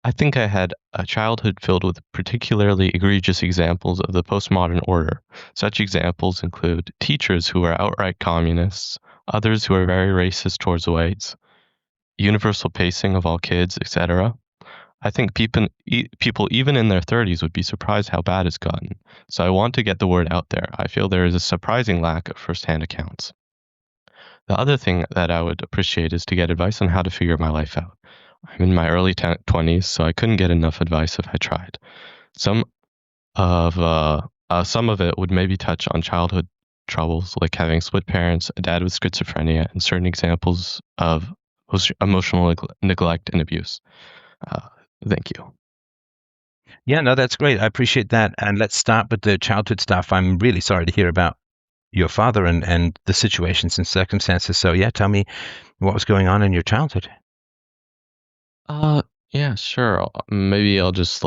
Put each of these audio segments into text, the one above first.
I think I had a childhood filled with particularly egregious examples of the postmodern order. Such examples include teachers who are outright communists, others who are very racist towards whites, universal pacing of all kids, etc. I think people even in their 30s would be surprised how bad it's gotten. So I want to get the word out there. I feel there is a surprising lack of firsthand accounts. The other thing that I would appreciate is to get advice on how to figure my life out. I'm in my early 20s, so I couldn't get enough advice if I tried. Some some of it would maybe touch on childhood troubles, like having split parents, a dad with schizophrenia, and certain examples of emotional neglect and abuse. Uh, Thank you. Yeah, no, that's great. I appreciate that. And let's start with the childhood stuff. I'm really sorry to hear about your father and the situations and circumstances. So yeah, tell me what was going on in your childhood. Uh, yeah, sure. Maybe I'll just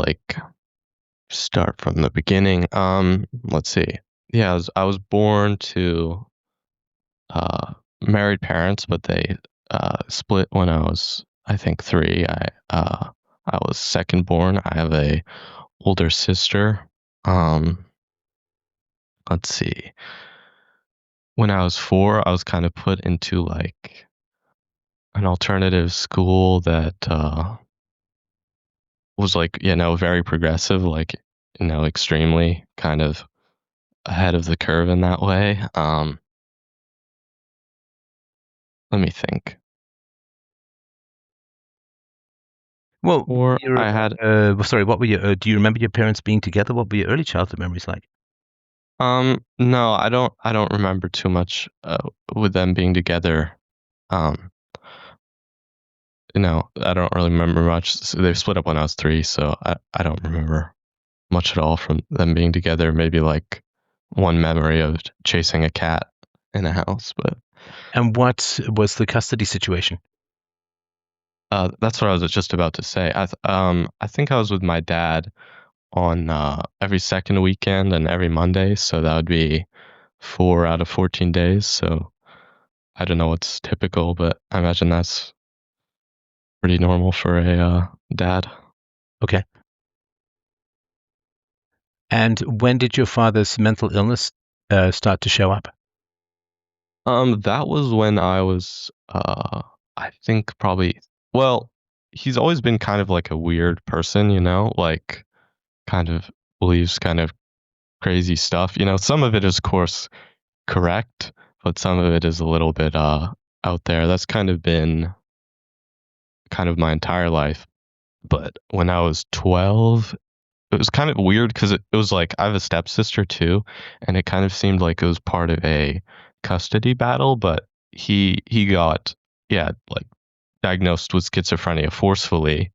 start from the beginning. Let's see. Yeah, I was born to uh married parents, but they split when I was, I think, 3. I was second born. I have a older sister. Um, let's see. When I was 4, I was kind of put into an alternative school that was very progressive, extremely kind of ahead of the curve in that way. Let me think. Well, Or I had sorry, what were your, do you remember your parents being together? What were your early childhood memories like? no, I don't remember too much with them being together. Um, I don't really remember much. So they split up when I was 3, so I don't remember much at all from them being together. Maybe like one memory of chasing a cat in a house, but And what was the custody situation? that's what I was just about to say. I think I was with my dad on every second weekend and every Monday, so that would be 4 out of 14 days. So I don't know what's typical, but I imagine that's pretty normal for a dad. Okay. And when did your father's mental illness start to show up? That was when I was, I think probably, well, he's always been kind of like a weird person, like kind of believes kind of crazy stuff. Some of it is, of course, correct, but some of it is a little bit out there. That's kind of been kind of my entire life. But when I was 12, it was kind of weird because it was like I have a stepsister too, and it kind of seemed like it was part of a custody battle, but he got, yeah, like diagnosed with schizophrenia forcefully,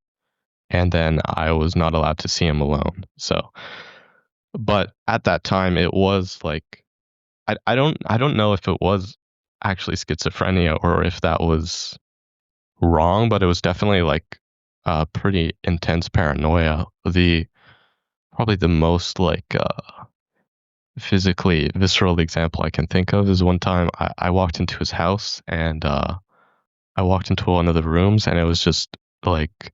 and then I was not allowed to see him alone. So, but at that time it was like I don't know if it was actually schizophrenia or if that was wrong, but it was definitely like pretty intense paranoia. The Probably the most physically visceral example I can think of is one time I walked into his house and I walked into one of the rooms and it was just like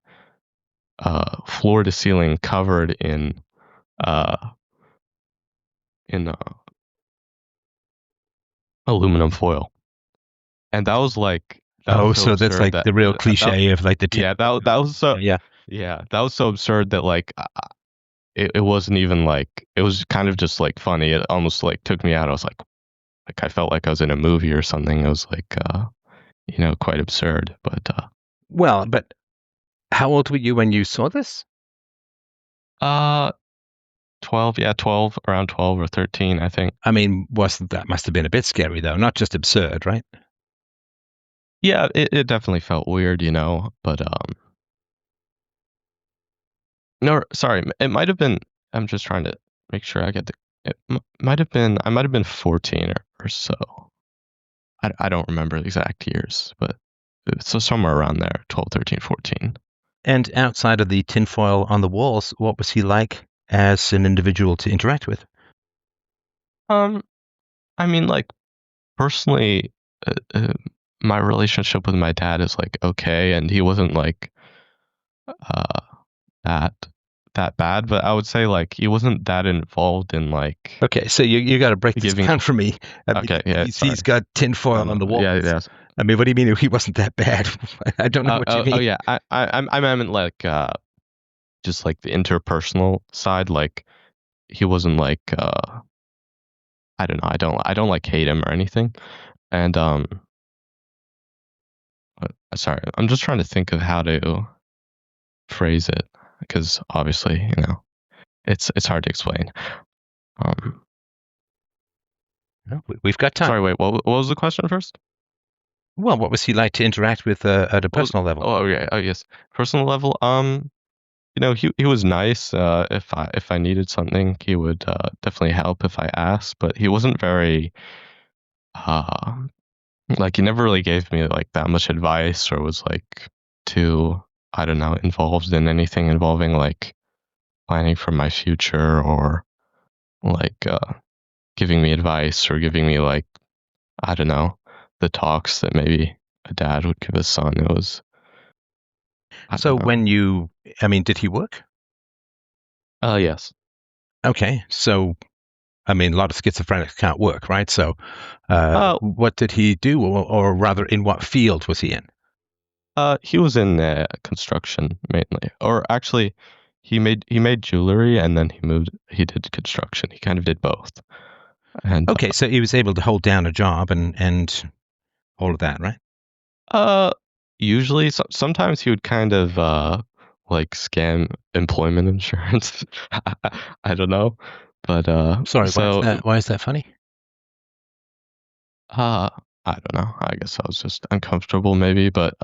floor to ceiling covered uh, in aluminum foil, and that was Oh, so so that's absurd like that the real that cliche of like the tin. yeah that was so Yeah. yeah that was so absurd that it wasn't even like it was kind of just like funny. It almost like took me out. I was like I felt like I was in a movie or something. It was quite absurd. But Well, but how old were you when you saw this? uh 12, yeah, 12, around 12 or 13, I think. I mean, wasn't that must have been a bit scary though, not just absurd, right? Yeah, it definitely felt weird, but no, sorry, it might have been. I'm just trying to make sure I get the. Might have been. I might have been 14 or so. I don't remember the exact years, but so somewhere around there, 12, 13, 14. And outside of the tinfoil on the walls, what was he like as an individual to interact with? Um, I mean, like personally, my relationship with my dad is like okay, and he wasn't uh that that bad, but I would say like he wasn't that involved in like Okay, so you got to break this giving. down for me. I mean, Okay, yeah, he's sorry. got tinfoil on the Yeah, walls. yeah. I mean, what do you mean he wasn't that bad? I don't know what you Oh mean. yeah. I meant like just like the interpersonal side. Like he wasn't like I don't know. I don't like hate him or anything. And sorry, I'm just trying to think of how to phrase it because obviously it's hard to explain. Um, No, we've got time. sorry, wait. What was the question first? Well, what was he like to interact with at a What was personal level? oh yeah oh yes personal level. He was nice. If I needed something, he would definitely help if I asked. But he wasn't very uh like he never really gave me like that much advice or was like too I don't know involved in anything involving like planning for my future or like giving me advice or giving me like I don't know the talks that maybe a dad would give his son. It was I So don't know. I mean, did he work? Yes. Okay, so I mean, a lot of schizophrenics can't work, right? So, Uh, what did he do, or rather, in what field was he in? he was in construction mainly, or actually, he made jewelry and then he did construction. He kind of did both, and Okay, so he was able to hold down a job and all of that, right? uh, usually sometimes he would kind of like scam employment insurance. I don't know, but Sorry, why is so that? Why is that funny? uh, I don't know. I guess I was just uncomfortable maybe, but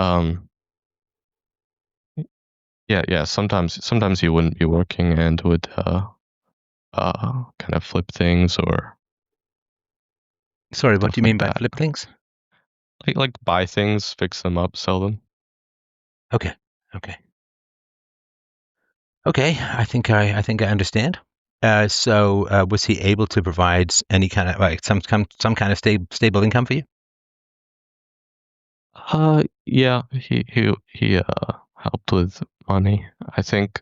yeah. Sometimes he wouldn't be working and would kind of flip things or Sorry, what do stuff you like mean by that. flip things? Like buy things, fix them up, sell them. Okay, okay, okay. I think I understand. Was he able to provide any kind of like some kind of stable income for you? Yeah, he helped with money. I think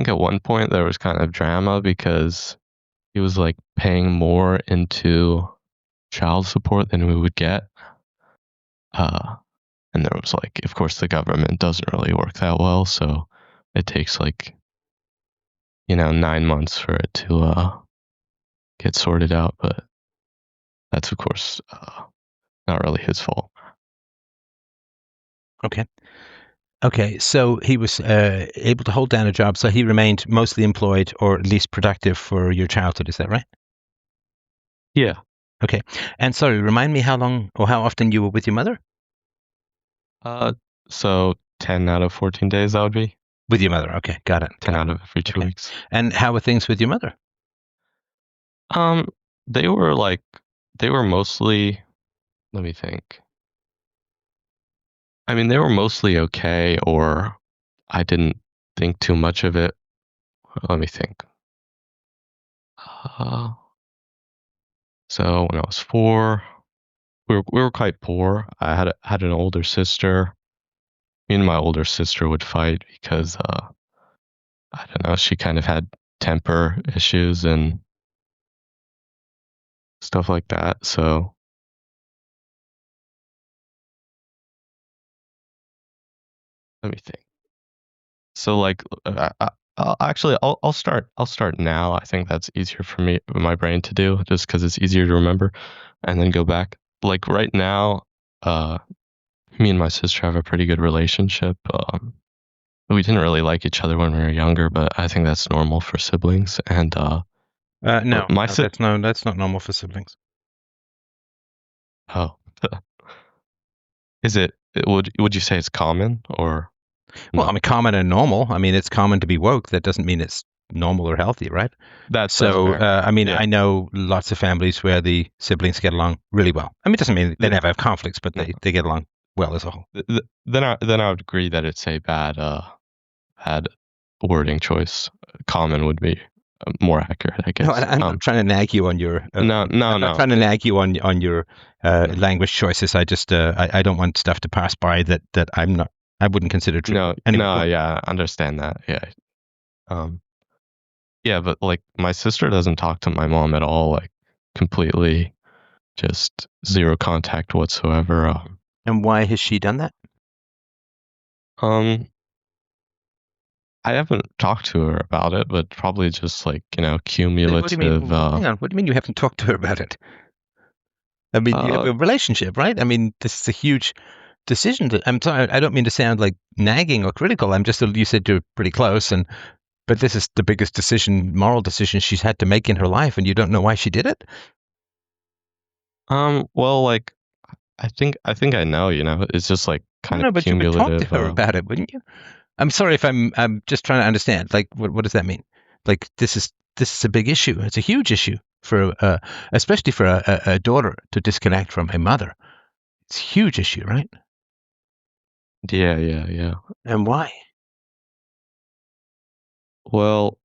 at one point there was kind of drama because he was like paying more into child support than we would get. Uh, and there was like, of course, the government doesn't really work that well, so it takes like 9 months for it to get sorted out. But that's of course not really his fault. Okay. Okay, so he was able to hold down a job, so he remained mostly employed or at least productive for your childhood. Is that right? Yeah. Okay. And sorry, remind me how long or how often you were with your mother? Uh, so 10 out of 14 days that would be With your mother. Okay, got it. 10 Got it. out of every two Okay. weeks. And how were things with your mother? Um, they were like they were mostly. Let me think. I mean, they were mostly okay, or I didn't think too much of it. Let me think. Uh, so when I was 4, we were quite poor. I had an older sister. Me and my older sister would fight because I don't know. She kind of had temper issues and stuff like that. So let me think. So like, I'll start now. I think that's easier for me, my brain to do, just because it's easier to remember, and then go back. Like right now, uh, me and my sister have a pretty good relationship. We didn't really like each other when we were younger, but I think that's normal for siblings. And No, my no, si that's not normal for siblings. oh, is it? Would you say it's common or Well, I no? mean, common and normal. I mean, it's common to be woke. That doesn't mean it's normal or healthy, right? That's So, fair. I mean, Yeah. I know lots of families where the siblings get along really well. I mean, it doesn't mean they Th- never have conflicts, but no. they get along well as a whole. Then I would agree that it's a bad wording choice. Common would be more accurate, I No, guess. I'm not trying to nag you on your. No, I'm not no, trying to nag you on your no, language choices. I just I don't want stuff to pass by that I'm not. I wouldn't consider true. no, Anyway, go no. on. Yeah, I understand that. Yeah, Um, yeah, but like my sister doesn't talk to my mom at all, like completely just zero contact whatsoever. And why has she done that? Um, I haven't talked to her about it, but probably just like, What do you mean? cumulative, Hang on. What do you mean you haven't talked to her about it? I mean, you have uh, a relationship, right? I mean, this is a huge decision. I'm sorry, I don't mean to sound like nagging or critical. I'm just, you said you're pretty close, and but this is the biggest decision, moral decision she's had to make in her life, and you don't know why she did it? well, like I think I know, it's just like No, kind no, of but you would talk to cumulative. her about it, wouldn't you? I'm sorry if I'm just trying to understand. Like, what does that mean? Like, this is a big issue. It's a huge issue for, especially for a daughter to disconnect from a mother. It's a huge issue, right? Yeah, yeah, yeah. And why? Well,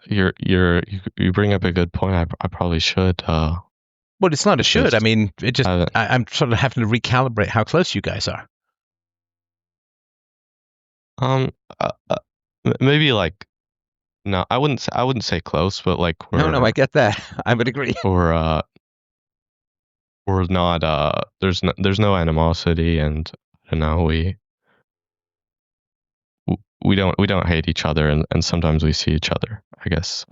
you bring up a good point. I probably should, Well, it's not a should. I just mean, it just have it. I'm sort of having to recalibrate how close you guys are. Um, maybe like no, I wouldn't say close, but like No, no, I get that. I would agree. we're uh we're not there's no animosity, and we don't hate each other, and sometimes we see each other. I guess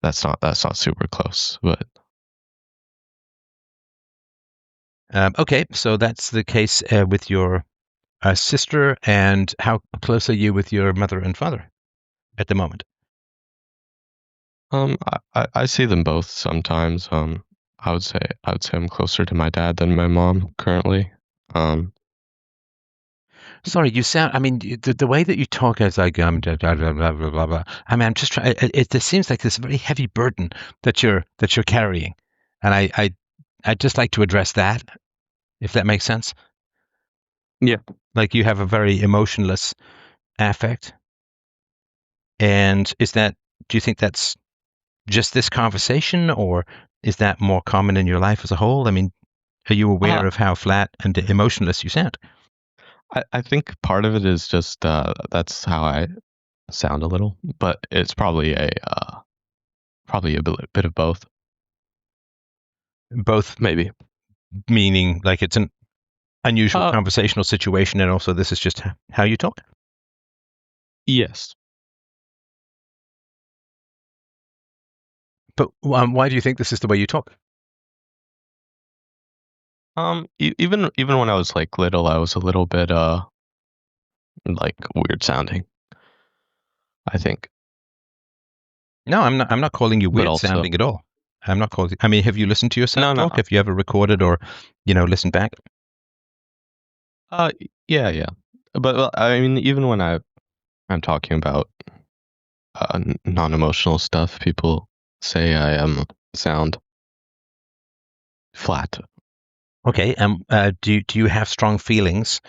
that's not super close, but Okay, so that's the case with your sister. And how close are you with your mother and father at the moment? I see them both sometimes. I would say I'm closer to my dad than my mom currently. Um, Sorry, you sound. I mean, the way that you talk is like blah, blah, blah, blah, blah, blah. I mean, I'm just trying. It seems like this very heavy burden that you're carrying, and I'd just like to address that, if that makes sense. yeah. Like you have a very emotionless affect, and is that? Do you think that's just this conversation, or is that more common in your life as a whole? I mean, are you Uh, aware of how flat and emotionless you sound? I think part of it is just that's how I sound a little, but it's probably a bit of both, Both maybe. meaning like it's an unusual Uh, conversational situation, and also this is just how you talk. yes. But why do you think this is the way you talk? Even when I was like little, I was a little bit like weird sounding, I think, No, I'm not calling you but weird also sounding at all. I'm not calling. I mean, have you listened to yourself no, no. talk? Have you ever recorded or, listened back? Yeah, yeah. But well, I mean, even when I'm talking about non-emotional stuff, people say I sound flat. Okay. Do you have strong feelings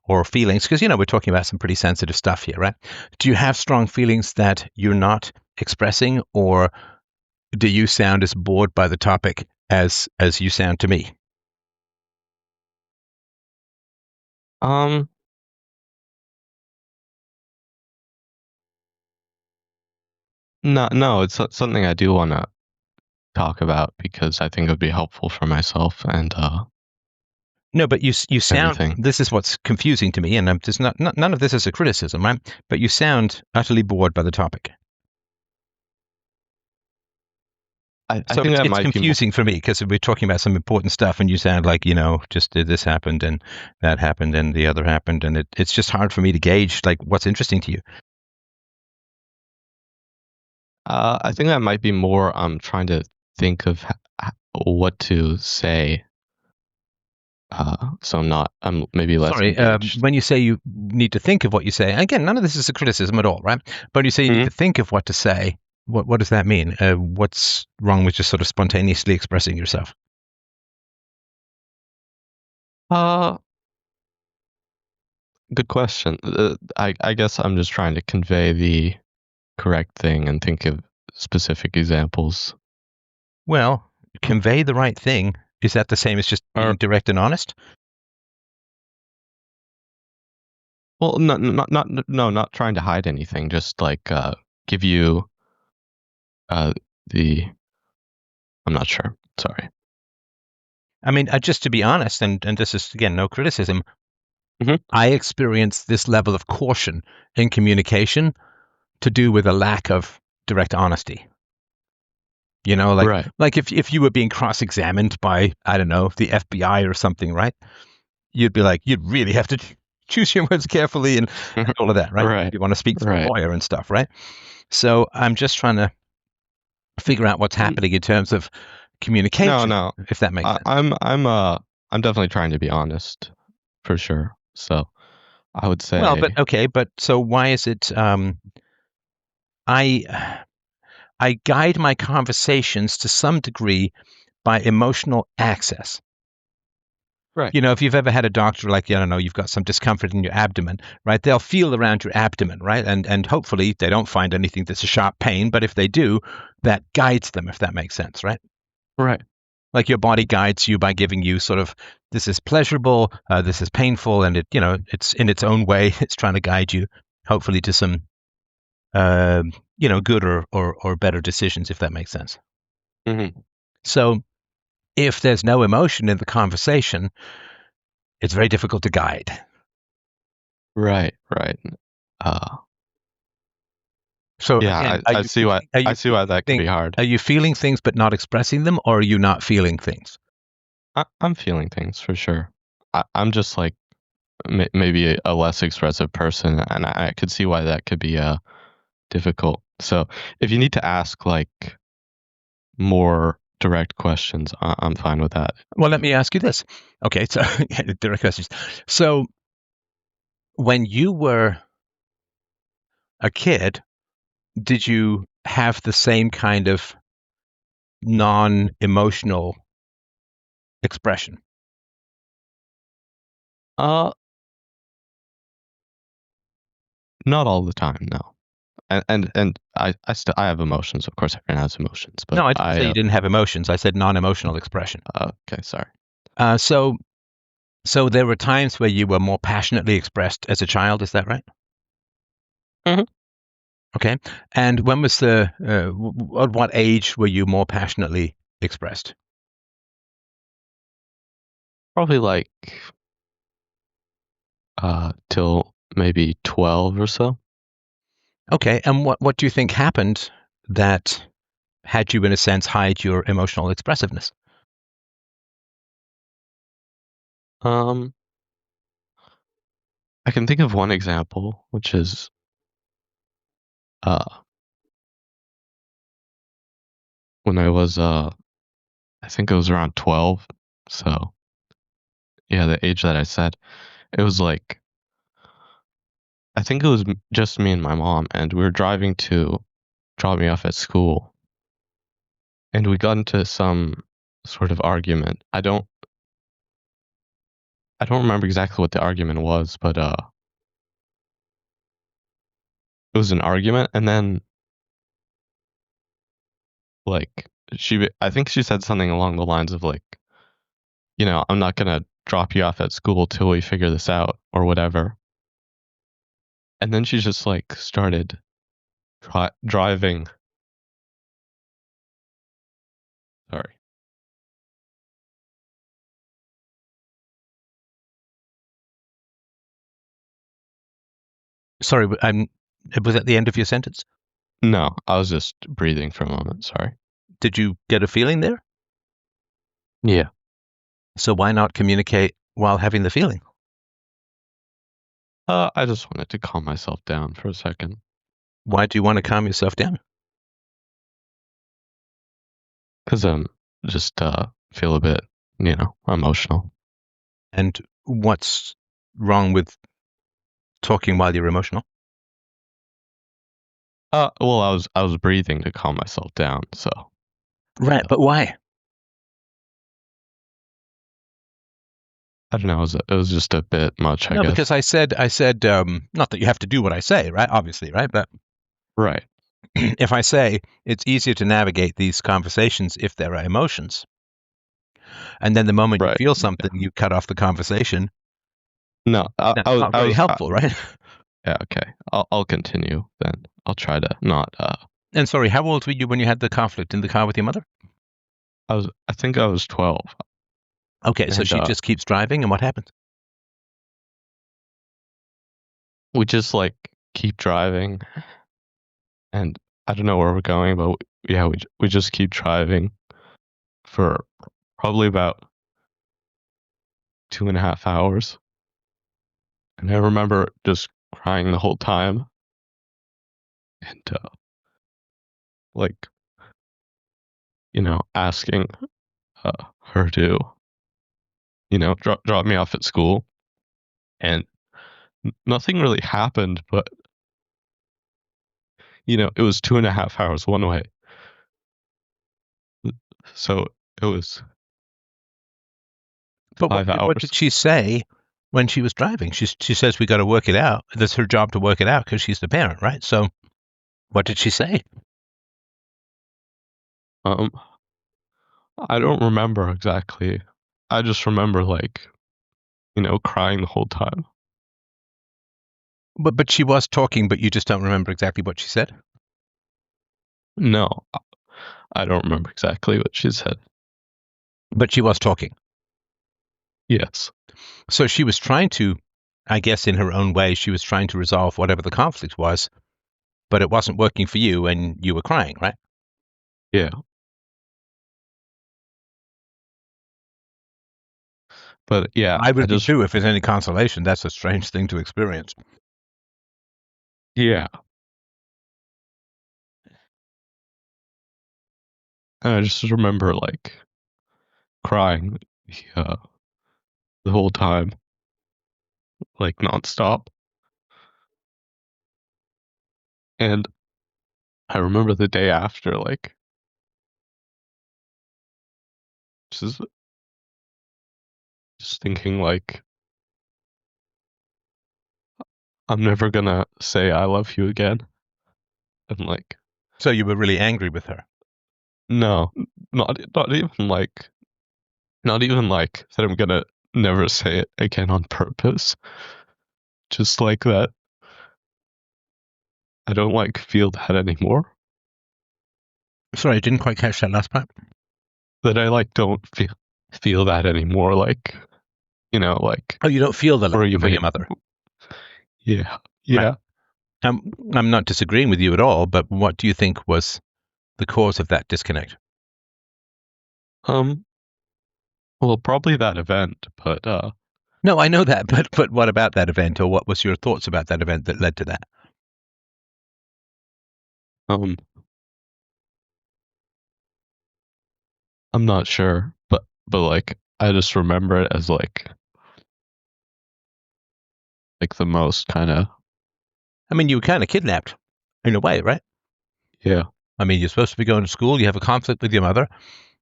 or feelings? Because we're talking about some pretty sensitive stuff here, right? Do you have strong feelings that you're not expressing, or do you sound as bored by the topic as you sound to me? Um, no, no, it's something I do want to talk about because I think it would be helpful for myself and No, but you sound. everything. This is what's confusing to me, and there's none of this is a criticism, right? But you sound utterly bored by the topic. I So think it's that it's might be more. confusing for me because we're talking about some important stuff, and you sound like just this happened and that happened and the other happened, and it's just hard for me to gauge like what's interesting to you. I think that might be more. I'm trying to think of what to say. So I'm not. I'm maybe less Sorry, engaged. when you say you need to think of what you say, again, none of this is a criticism at all, right? But when you say you need Hmm. to think of what to say, what does that mean? What's wrong with just sort of spontaneously expressing yourself? Uh, Good question. I guess I'm just trying to convey the correct thing and think of specific examples. Well, convey the right thing. Is that the same as just being Or direct and honest? well, not trying to hide anything, just like give you uh the I'm not sure. Sorry. I mean, just to be honest, and this is again no criticism. Hmm. I experience this level of caution in communication to do with a lack of direct honesty. You know, Right. like if you were being cross-examined by, I don't know, the FBI or something, right? You'd be like, you'd really have to choose your words carefully and all of that, right? Right. You want to speak for a Right. lawyer and stuff, right? So I'm just trying to figure out what's Mm, happening in terms of No, communication, no. if that makes I, sense. I'm I'm uh I'm definitely trying to be honest for sure. So I would Well, say but okay, but so why is it I I guide my conversations to some degree by emotional access. right. You know, if you've ever had a doctor, like, I don't know, you've got some discomfort in your abdomen, right? They'll feel around your abdomen, right? And hopefully they don't find anything that's a sharp pain, but if they do, that guides them, if that makes sense, right? Right. Like your body guides you by giving you sort of, this is pleasurable, this is painful, and it, you know, it's in its own way, it's trying to guide you, hopefully to some, uh, you know, good or better decisions, if that makes sense. Hmm. So if there's no emotion in the conversation, it's very difficult to guide. Right. Right. Uh So yeah, again, are I you see why are I you see why feeling that could be hard. are you feeling things but not expressing them, or are you not feeling things? I'm feeling things for sure. I'm just like maybe a less expressive person, and I could see why that could be difficult. So if you need to ask like more direct questions, I'm fine with that. Well, let me ask you this. Okay, so direct questions. So when you were a kid, did you have the same kind of non-emotional expression? Uh, not all the time, no. And I have emotions. Of course, everyone has emotions, but No, I didn't say you didn't have emotions. I said non-emotional expression. okay, sorry. So so there were times where you were more passionately expressed as a child. Is that right? Hmm. Okay. And when was at what age were you more passionately expressed? Probably like till maybe 12 or so. Okay. And what do you think happened that had you, in a sense, hide your emotional expressiveness? Um, I can think of one example, which is uh when I was I think it was around 12. So yeah, the age that I said, it was like I think it was just me and my mom, and we were driving to drop me off at school, and we got into some sort of argument. I don't remember exactly what the argument was, but it was an argument, and then like I think she said something along the lines of like, I'm not gonna drop you off at school till we figure this out or whatever. And then she just like started driving. Sorry. Sorry, was that the end of your sentence? No, I was just breathing for a moment. Sorry. Did you get a feeling there? Yeah. So why not communicate while having the feeling? I just wanted to calm myself down for a second Why do you want to calm yourself down? because I'm just feel a bit, emotional. And what's wrong with talking while you're emotional? Well, I was breathing to calm myself down, so Right, uh, but why? I don't know. It was just a bit much, I No, because guess. I said, not that you have to do what I say, right? Obviously, right? But Right. if I say it's easier to navigate these conversations if there are emotions, and then the moment you Right. feel something, you cut off the conversation, No, That's not I very was helpful, right? yeah, okay. I'll continue then. I'll try to not And sorry, how old were you when you had the conflict in the car with your mother? I think I was 12 Okay, so and she just keeps driving, and what happens? we just like keep driving and I don't know where we're going, but yeah, we just keep driving for probably about 2.5 hours. And I remember just crying the whole time and like, asking her to, drop me off at school. And nothing really happened, but it was 2.5 hours one way. So it was But five what did hours. she say when she was driving? She says we got to work it out. That's her job to work it out because she's the parent, right? So what did she say? Um, I don't remember exactly. I just remember like, crying the whole time. But she was talking, but you just don't remember exactly what she said. No, I don't remember exactly what she said. But she was talking. Yes. So she was trying to, I guess, in her own way, she was trying to resolve whatever the conflict was, but it wasn't working for you, and you were crying, right? Yeah. But yeah, I I would be just too if it's any consolation. That's a strange thing to experience. yeah. And I just remember like crying uh, the whole time, like nonstop. And I remember the day after, like just just thinking like I'm never gonna say I love you again. And like So you were really angry with her. no, not even like that I'm gonna never say it again on purpose. Just like that I don't like feel that anymore. Sorry, I didn't quite catch that last part. That I like don't feel that anymore. Like, like Oh, you don't feel the love where you for may your mother. yeah. Right. Yeah. I'm not disagreeing with you at all, but what do you think was the cause of that disconnect? Um well probably that event, but No, I know that, but what about that event, or what was your thoughts about that event that led to that? um I'm not sure. But like I just remember it as like the most kinda I mean, you were kind of kidnapped in a way, right? yeah. I mean, you're supposed to be going to school. You have a conflict with your mother,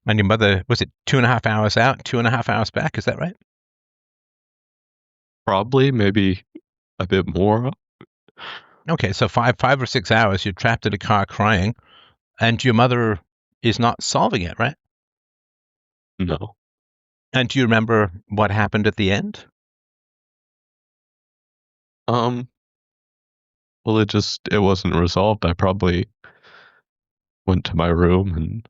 and your mother was it 2.5 hours out, 2.5 hours back? Is that right? Probably maybe a bit more. Okay, so five or 6 hours, you're trapped in a car crying, and your mother is not solving it, right? No. And do you remember what happened at the end? Um well it wasn't resolved. I probably went to my room and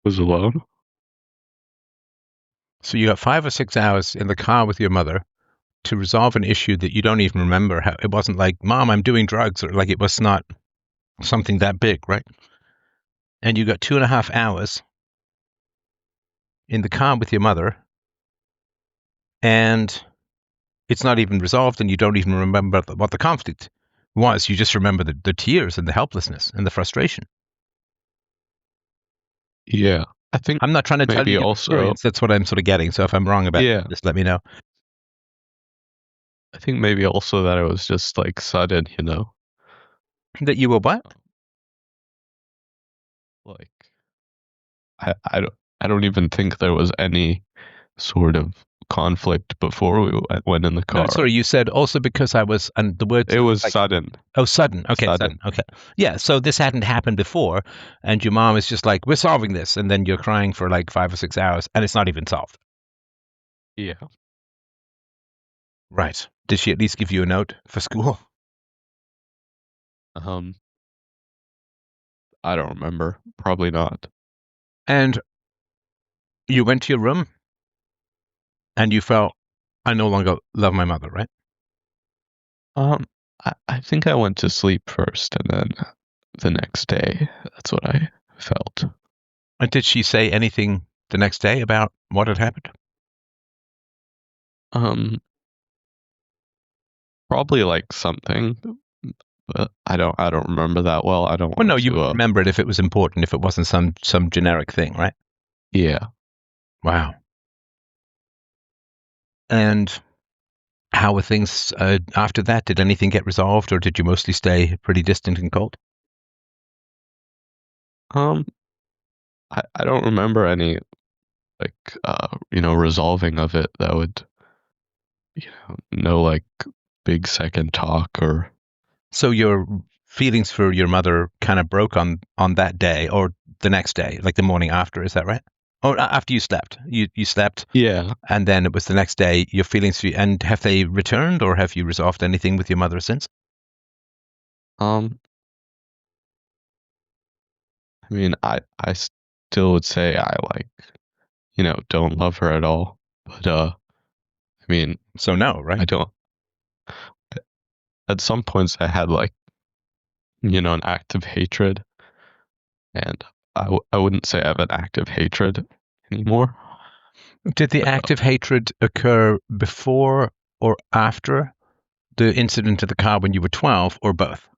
was alone. So you got 5 or 6 hours in the car with your mother to resolve an issue that you don't even remember. How it wasn't like, "Mom, I'm doing drugs," or like it was not something that big, right? And you got 2.5 hours in the car with your mother, and it's not even resolved, and you don't even remember what the conflict was. You just remember the tears and the helplessness and the frustration. Yeah. I think I'm not trying to tell you maybe your also experience. That's what I'm sort of getting. So if I'm wrong about yeah. just let me know. I think maybe also that it was just like sudden, That you were what? like I don't even think there was any sort of conflict before we went in the No, car. sorry, you said also because I was, and the words It was like, sudden. oh, sudden. Okay, Sudden. sudden. Okay. Yeah, so this hadn't happened before, and your mom is just like, we're solving this. And then you're crying for like 5 or 6 hours, and it's not even solved. Yeah. Right. Did she at least give you a note for school? Um, I don't remember. Probably not. And you went to your room and you felt, I no longer love my mother, right? Um, I think I went to sleep first, and then the next day, that's what I felt. And did she say anything the next day about what had happened? Um, Probably like something, but I don't remember that well. I don't Well, no, want you to. would remember it if it was important, if it wasn't some generic thing, right? Yeah. Wow. And how were things after that? Did anything get resolved, or did you mostly stay pretty distant and cold? Um, I don't remember any like resolving of it that would no like big second talk or So your feelings for your mother kind of broke on that day or the next day, like the morning after, is that right? Or after you slept. You slept yeah. and then it was the next day your feelings for you, and have they returned or have you resolved anything with your mother since? Um, I mean, I still would say I like don't love her at all, but I mean, So no, right? I don't. At some points, I had like an active hatred, and I wouldn't say I have an active hatred anymore. Did the But, active hatred occur before or after the incident in the car when you were 12 or both?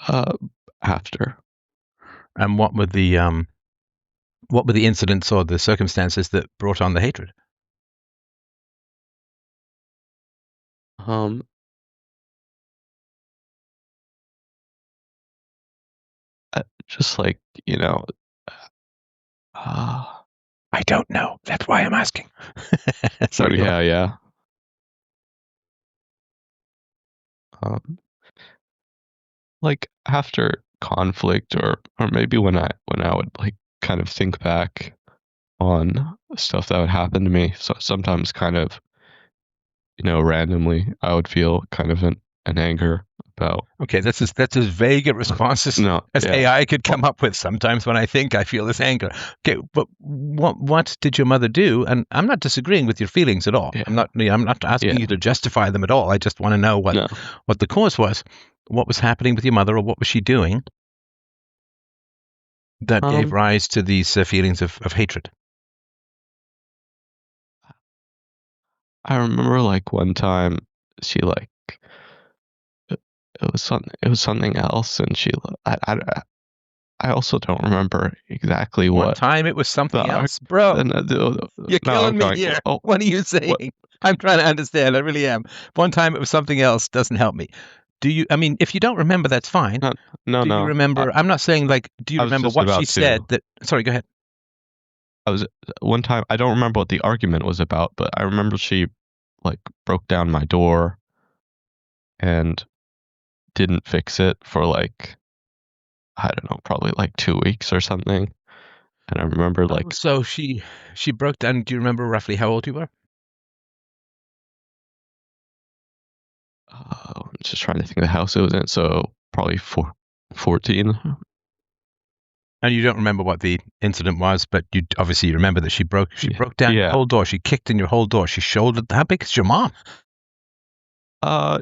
uh, after, And what were the incidents or the circumstances that brought on the hatred? um, just like uh, I don't know. That's why I'm asking. oh Sorry, go ahead. yeah, yeah. Um, like after conflict, or maybe when I would like kind of think back on stuff that would happen to me. So sometimes kind of randomly, I would feel kind of an anger about Okay, that's as vague a response no, as yeah, AI could well, come up with. Sometimes when I think, I feel this anger. Okay, but what did your mother do? And I'm not disagreeing with your feelings at all. yeah, I'm not asking yeah, you to justify them at all. I just want to know no. what the cause was. What was happening with your mother, or what was she doing that gave Um, rise to these feelings of hatred? I remember like one time she like it was something else, and I also don't remember exactly One what time it was the something arc. else, bro. You're Now I'm killing me going. here. Oh, What are you what? saying? I'm trying to understand. I really am. One time it was something else doesn't help me. Do you, I mean, if you don't remember, that's fine. No, no, Do you no. remember? I'm not saying like, do you I was remember just what she about said to. that, sorry, go ahead. I was one time. I don't remember what the argument was about, but I remember she like broke down my door and didn't fix it for like I don't know, probably like 2 weeks or something. And I remember Oh, like so she broke down. Do you remember roughly how old you were? I'm just trying to think of the house it was in. So probably 14. And you don't remember what the incident was, but you obviously remember that she Yeah. broke down your Yeah. whole door. She kicked in your whole door. She shouldered. How big is your mom? Uh,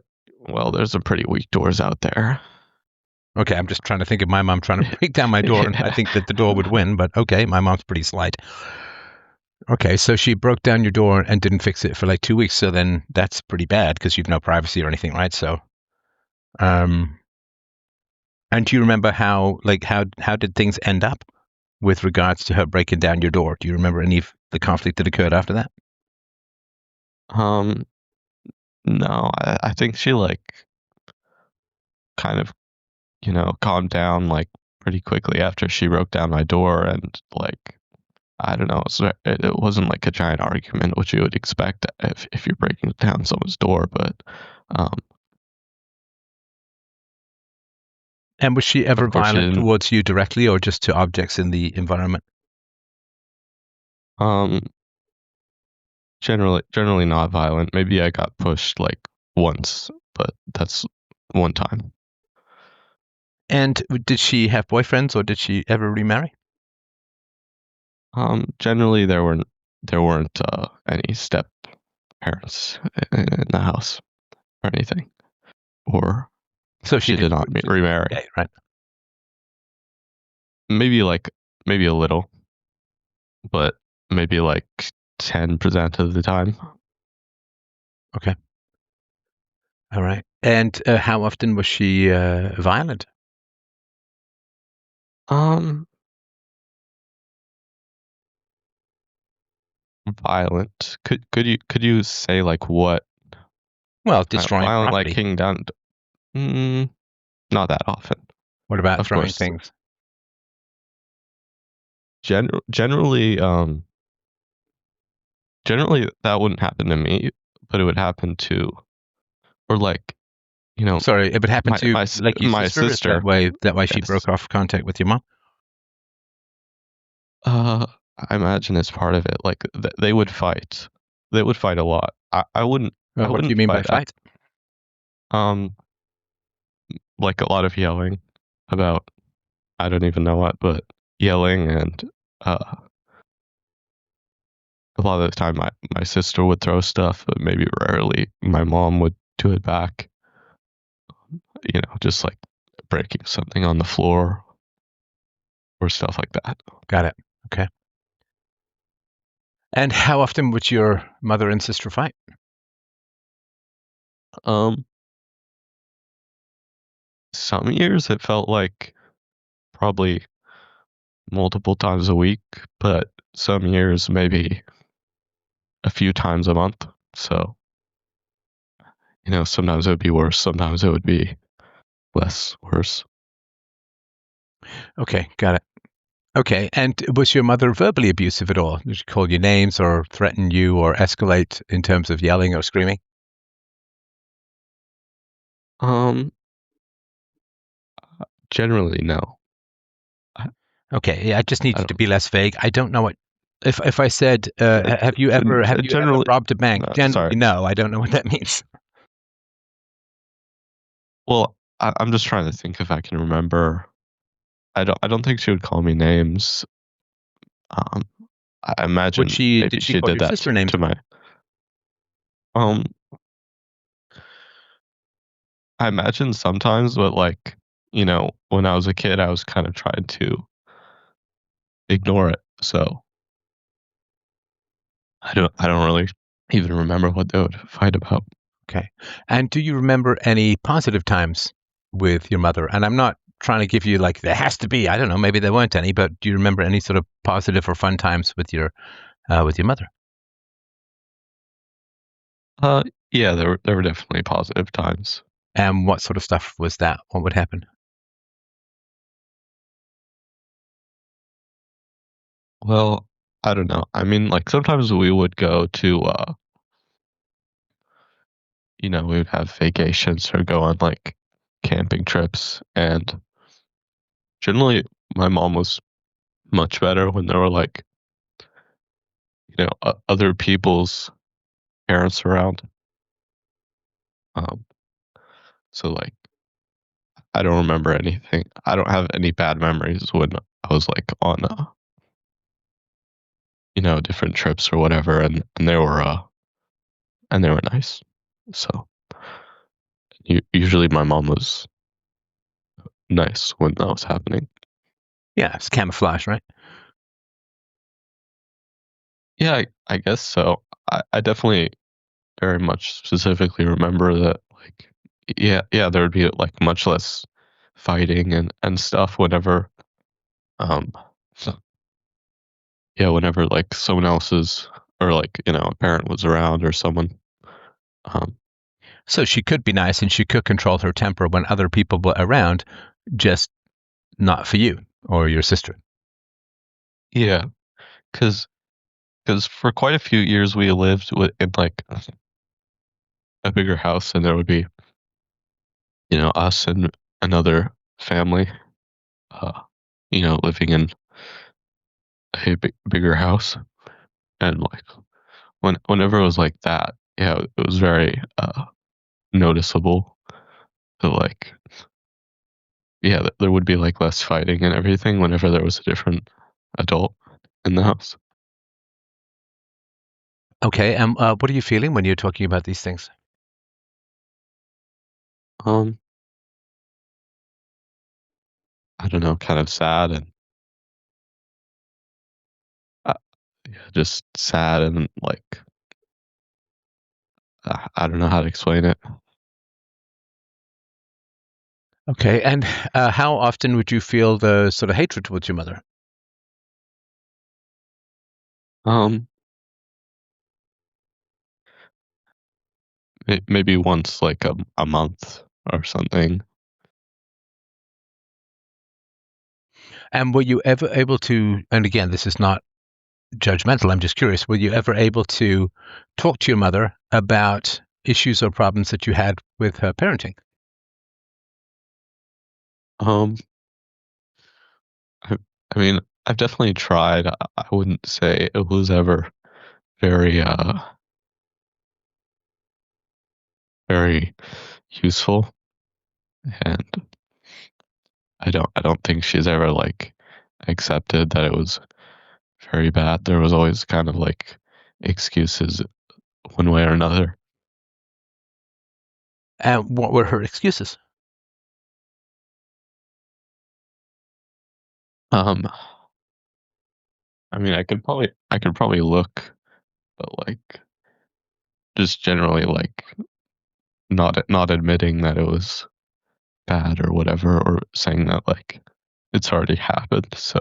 well, there's some pretty weak doors out there. Okay, I'm just trying to think of my mom trying to break down my door, and I Yeah. think that the door would win. But okay, my mom's pretty slight. Okay, so she broke down your door and didn't fix it for like 2 weeks. So then that's pretty bad because you've no privacy or anything, right? So, um, and do you remember how did things end up with regards to her breaking down your door? Do you remember any of the conflict that occurred after that? Um, no, I think she like kind of, calmed down like pretty quickly after she broke down my door, and like I don't know, so it wasn't like a giant argument, which you would expect if you're breaking down someone's door, but um, And was she ever of course she violent didn't. towards you directly or just to objects in the environment? Um, Generally not violent. Maybe I got pushed like once, but that's one time. And did she have boyfriends or did she ever remarry? Generally there weren't any step parents in the house or anything, or So she she did. did not remarry. Okay, right. Maybe like maybe a little, but maybe like 10% of the time. Okay. All right. And how often was she violent? Um, Violent. Could you say like what Well, kind of destroying violent, like property. kicking down? Mm, Not that often, What about of throwing course. things? Generally, generally that wouldn't happen to me, but it would happen to, or like, you know, Sorry, it would happen to like your my sister. Is that sister. why she Yes. broke off contact with your mom? Uh, I imagine as part of it, like they would fight. They would fight a lot. I wouldn't. I What do you wouldn't mean by fight. fight? Um, like a lot of yelling about I don't even know what, but yelling and uh, a lot of the time my sister would throw stuff, but maybe rarely my mom would do it back. Just like breaking something on the floor or stuff like that. Got it. Okay. And how often would your mother and sister fight? Um, some years it felt like probably multiple times a week, but some years maybe a few times a month. So, sometimes it would be worse, sometimes it would be less worse. Okay, got it. Okay, and was your mother verbally abusive at all? Did she call you names or threaten you or escalate in terms of yelling or screaming? Um, Generally, no. I, Okay, yeah, I just need I you to don't. be less vague. I don't know what if I said have you ever Generally, robbed a bank? no, Generally, sorry. no. I don't know what that means. Well, I'm just trying to think if I can remember. I don't think she would call me names. Um, I Would imagine she? maybe Did she she call did your that sister names? to my. Um, I imagine sometimes, but like, when I was a kid, I was kind of trying to ignore it. So I don't really even remember what they would fight about. Okay. And do you remember any positive times with your mother? And I'm not trying to give you like there has to be. I don't know. Maybe there weren't any, but do you remember any sort of positive or fun times with your mother? Uh, yeah, there were definitely positive times. And what sort of stuff was that? What would happen? Well, I don't know. I mean, like sometimes we would go to, we would have vacations or go on like camping trips, and generally my mom was much better when there were like, other people's parents around. Um, so like I don't remember anything. I don't have any bad memories when I was like on different trips or whatever, and they were nice. So usually my mom was nice when that was happening. Yeah, it's camouflage, right? Yeah, I guess so. I definitely very much specifically remember that like yeah, there would be like much less fighting and stuff whenever um yeah, whenever like someone else's or like, a parent was around or someone. Um So she could be nice and she could control her temper when other people were around, just not for you or your sister. yeah, cuz for quite a few years we lived in like a bigger house, and there would be, us and another family uh living in a bigger house, and like whenever it was like that, yeah, it was very noticeable. That like, yeah, there would be like less fighting and everything whenever there was a different adult in the house. Okay, what are you feeling when you're talking about these things? Um, I don't know, kind of sad and uh, yeah, just sad and like I don't know how to explain it. Okay, and how often would you feel the sort of hatred towards your mother? Um, maybe once like a month or something. And were you ever able to, and again, this is not judgmental, I'm just curious, were you ever able to talk to your mother about issues or problems that you had with her parenting? Um, I, I mean, I've definitely tried. I wouldn't say it was ever very very useful, and I don't think she's ever like accepted that it was very bad. There was always kind of like excuses one way or another. And what were her excuses? Um, I mean, I could probably look, but like just generally like not admitting that it was bad or whatever, or saying that like it's already happened. So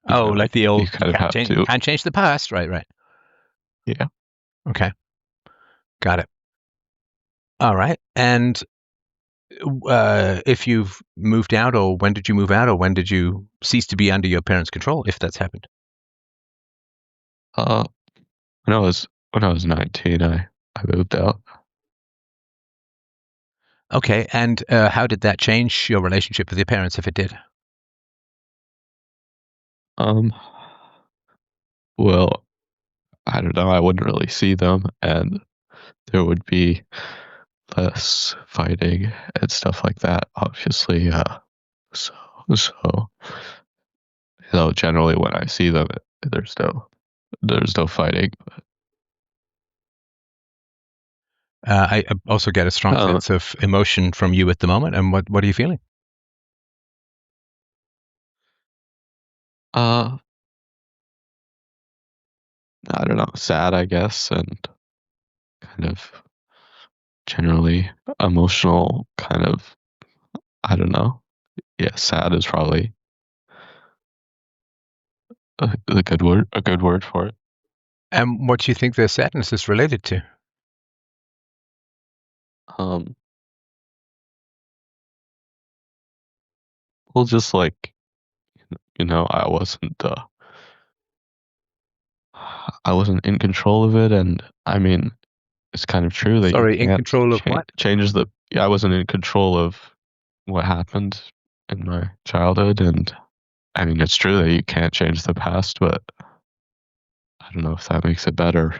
you Oh, know, like the you old, kind of have you to, can't change the past. Right, right. yeah. Okay, got it. All right. And if you've moved out, or when did you move out, or when did you cease to be under your parents' control, if that's happened? Uh, when I was 19, I moved out. Okay. And how did that change your relationship with your parents, if it did? Um, well, I don't know. I wouldn't really see them, and there would be less fighting and stuff like that. Obviously, so so generally when I see them, there's no fighting. I also get a strong Uh, sense of emotion from you at the moment. And what are you feeling? uh, I don't know, sad, I guess, and kind of generally emotional, kind of. I don't know. Yeah, sad is probably a good word for it. And what do you think their sadness is related to? Um, well, just like I wasn't in control of it, and I mean, it's kind of true that you Sorry, in can't control of what? change the. Yeah, I wasn't in control of what happened in my childhood, and I mean, it's true that you can't change the past, but I don't know if that makes it better.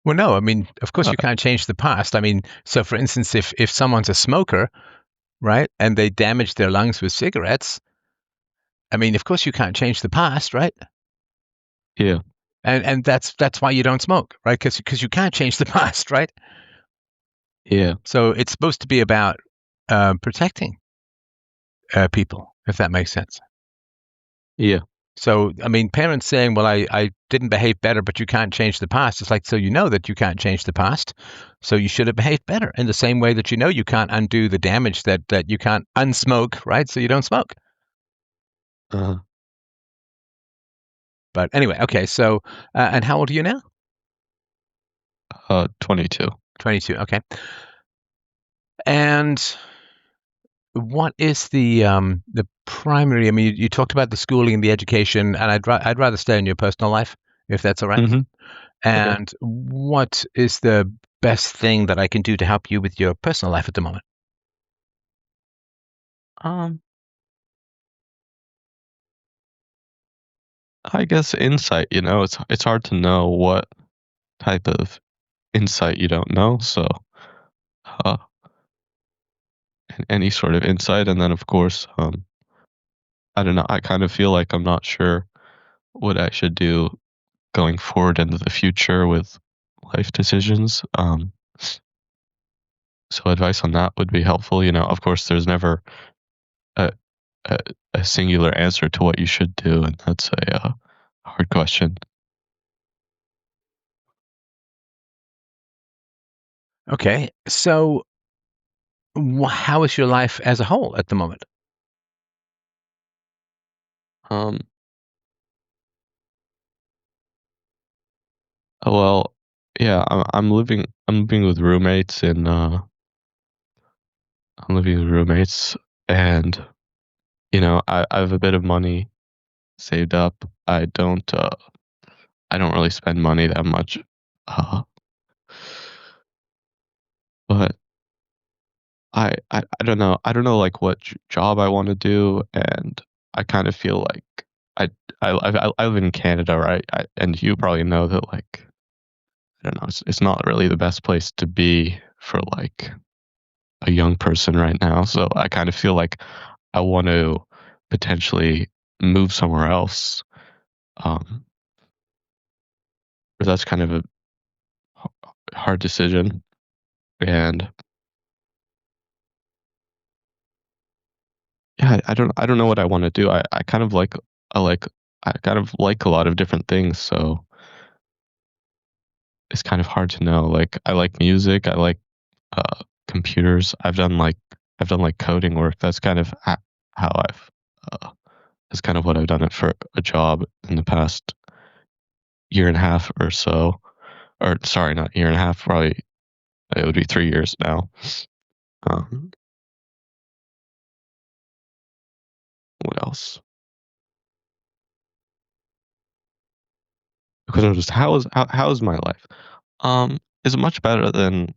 Well, no, I mean, of course Uh, you can't change the past. I mean, so for instance, if someone's a smoker, right, and they damage their lungs with cigarettes, I mean, of course you can't change the past, right? yeah, And that's why you don't smoke, right? Because you can't change the past, right? yeah, So it's supposed to be about protecting people, if that makes sense. yeah, So, I mean, parents saying, well, I didn't behave better, but you can't change the past. It's like, so you know that you can't change the past. So you should have behaved better in the same way that you know you can't undo the damage that you can't unsmoke, right? So you don't smoke. uh, But anyway, okay. So, and how old are you now? 22. 22. Okay. And what is the primary? I mean, you talked about the schooling and the education, and I'd rather stay in your personal life if that's all right. Hmm. Okay. And what is the best thing that I can do to help you with your personal life at the moment? Um, I guess insight, it's hard to know what type of insight you don't know. So, uh, any sort of insight, and then of course, I don't know. I kind of feel like I'm not sure what I should do going forward into the future with life decisions. So advice on that would be helpful. Of course, there's never a a, a singular answer to what you should do, and that's a hard question. Okay. So, how is your life as a whole at the moment? Um, well, yeah, I'm living with roommates, and I'm living with roommates, and I have a bit of money saved up. I don't really spend money that much, uh, but I don't know. I don't know, like, what job I wanna do, and I kind of feel like I I live in Canada, right? And you probably know that, like, I don't know, it's not really the best place to be for, like, a young person right now, so I kind of feel like I want to potentially move somewhere else, um, but that's kind of a hard decision, and yeah, I don't know what I wanna do. I like I kind of like a lot of different things, so it's kind of hard to know. Like, I like music, I like, computers. I've done, like, coding work. That's kind of how uh that's kind of what I've done it for a job in the past year and a half or so. Or sorry, not year and a half, probably it would be 3 years now. Um, what else? Because I'm just how is my life? Is much better than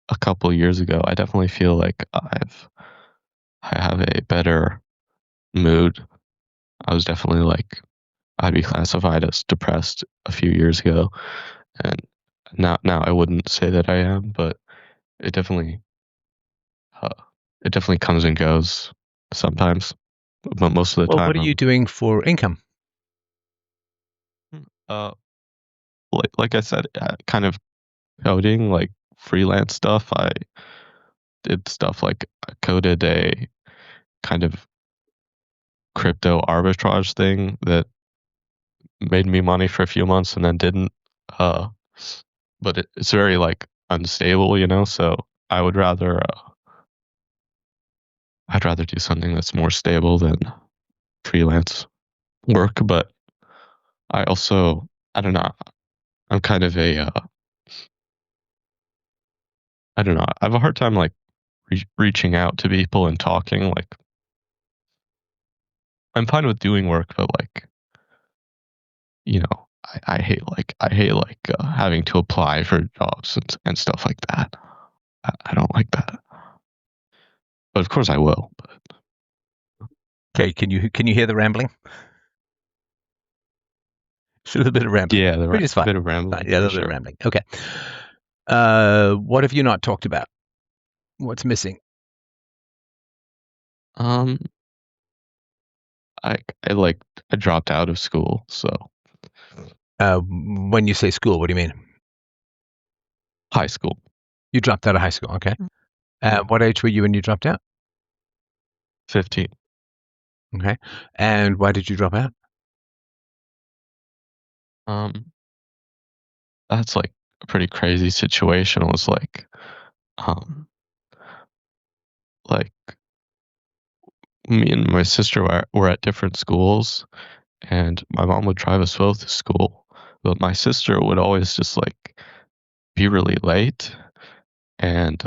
a couple years ago. I definitely feel like I have a better mood. I was definitely like I'd be classified as depressed a few years ago, and now I wouldn't say that I am, but it definitely uh, it definitely comes and goes sometimes, but most of the Well, time what are you doing for income? uh like I said, kind of coding, like freelance stuff. I did stuff like I coded a kind of crypto arbitrage thing that made me money for a few months and then didn't. Uh, but it's very like unstable, so I would rather I'd rather do something that's more stable than freelance work. But I also I don't know. I'm kind of a I don't know. I have a hard time like reaching out to people and talking. Like I'm fine with doing work, but like I hate like having to apply for jobs and stuff like that. I don't like that. But of course I will. But Okay, can you hear the rambling? Just a little bit of rambling, yeah, which is fine. bit of Fine. rambling Yeah, a for little bit of sure. rambling. Okay. What have you not talked about? What's missing? Um, I I like I dropped out of school, so When you say school, what do you mean? high school. You dropped out of high school. Okay. Yeah, What age were you when you dropped out? 15. Okay. And why did you drop out? Um, that's like a pretty crazy situation. It was um, like me and my sister were at different schools, and my mom would drive us both to school, but my sister would always just like be really late, and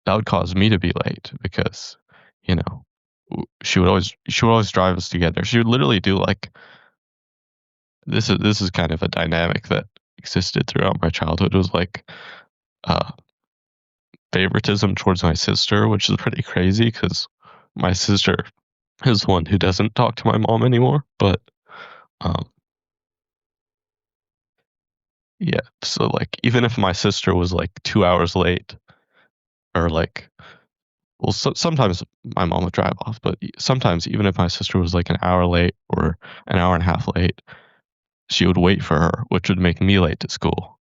that would cause me to be late because, you know, she would always drive us together. She would literally do like this is kind of a dynamic that existed throughout my childhood. It was like uh, favoritism towards my sister, which is pretty crazy because my sister is the one who doesn't talk to my mom anymore. But um, yeah, so like even if my sister was like 2 hours late, or like, well, sometimes my mom would drive off, but sometimes even if my sister was like an hour late or an hour and a half late, she would wait for her, which would make me late to school.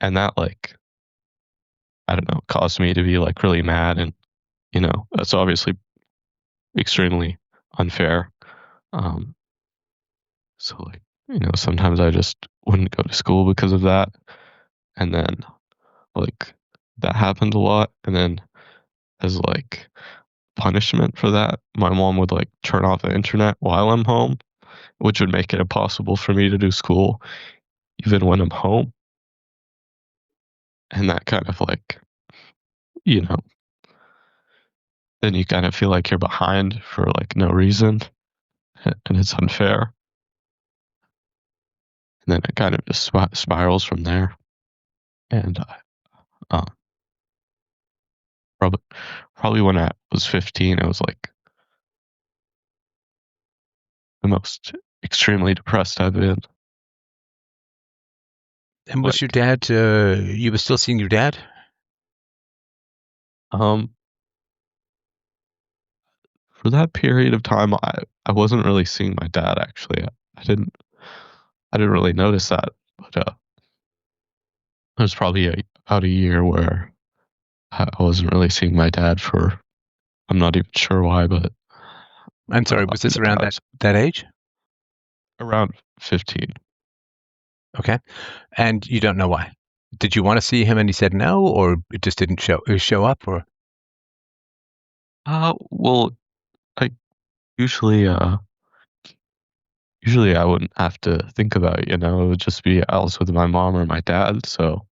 And that, like, I don't know, caused me to be like really mad. And, that's obviously extremely unfair. Um, so, like, sometimes I just wouldn't go to school because of that. And then, like, that happened a lot. And then, as like punishment for that, my mom would like turn off the internet while I'm home, which would make it impossible for me to do school even when I'm home. And that kind of like, you know, then you kind of feel like you're behind for like no reason, and it's unfair. And then it kind of just spirals from there. And uh, probably, probably when I was 15, it was like the most extremely depressed I've been. And was your Like, dad? You were still seeing your dad? um, for that period of time, I wasn't really seeing my dad actually. I didn't I didn't really notice that, but there was probably about a year where I wasn't really seeing my dad for, I'm not even sure why, but I'm sorry. Was this around I was that age? around 15. Okay. And you don't know why. Did you want to see him and he said no, or it just didn't show up, or Well, I usually usually I wouldn't have to think about it, it would just be I was with my mom or my dad, so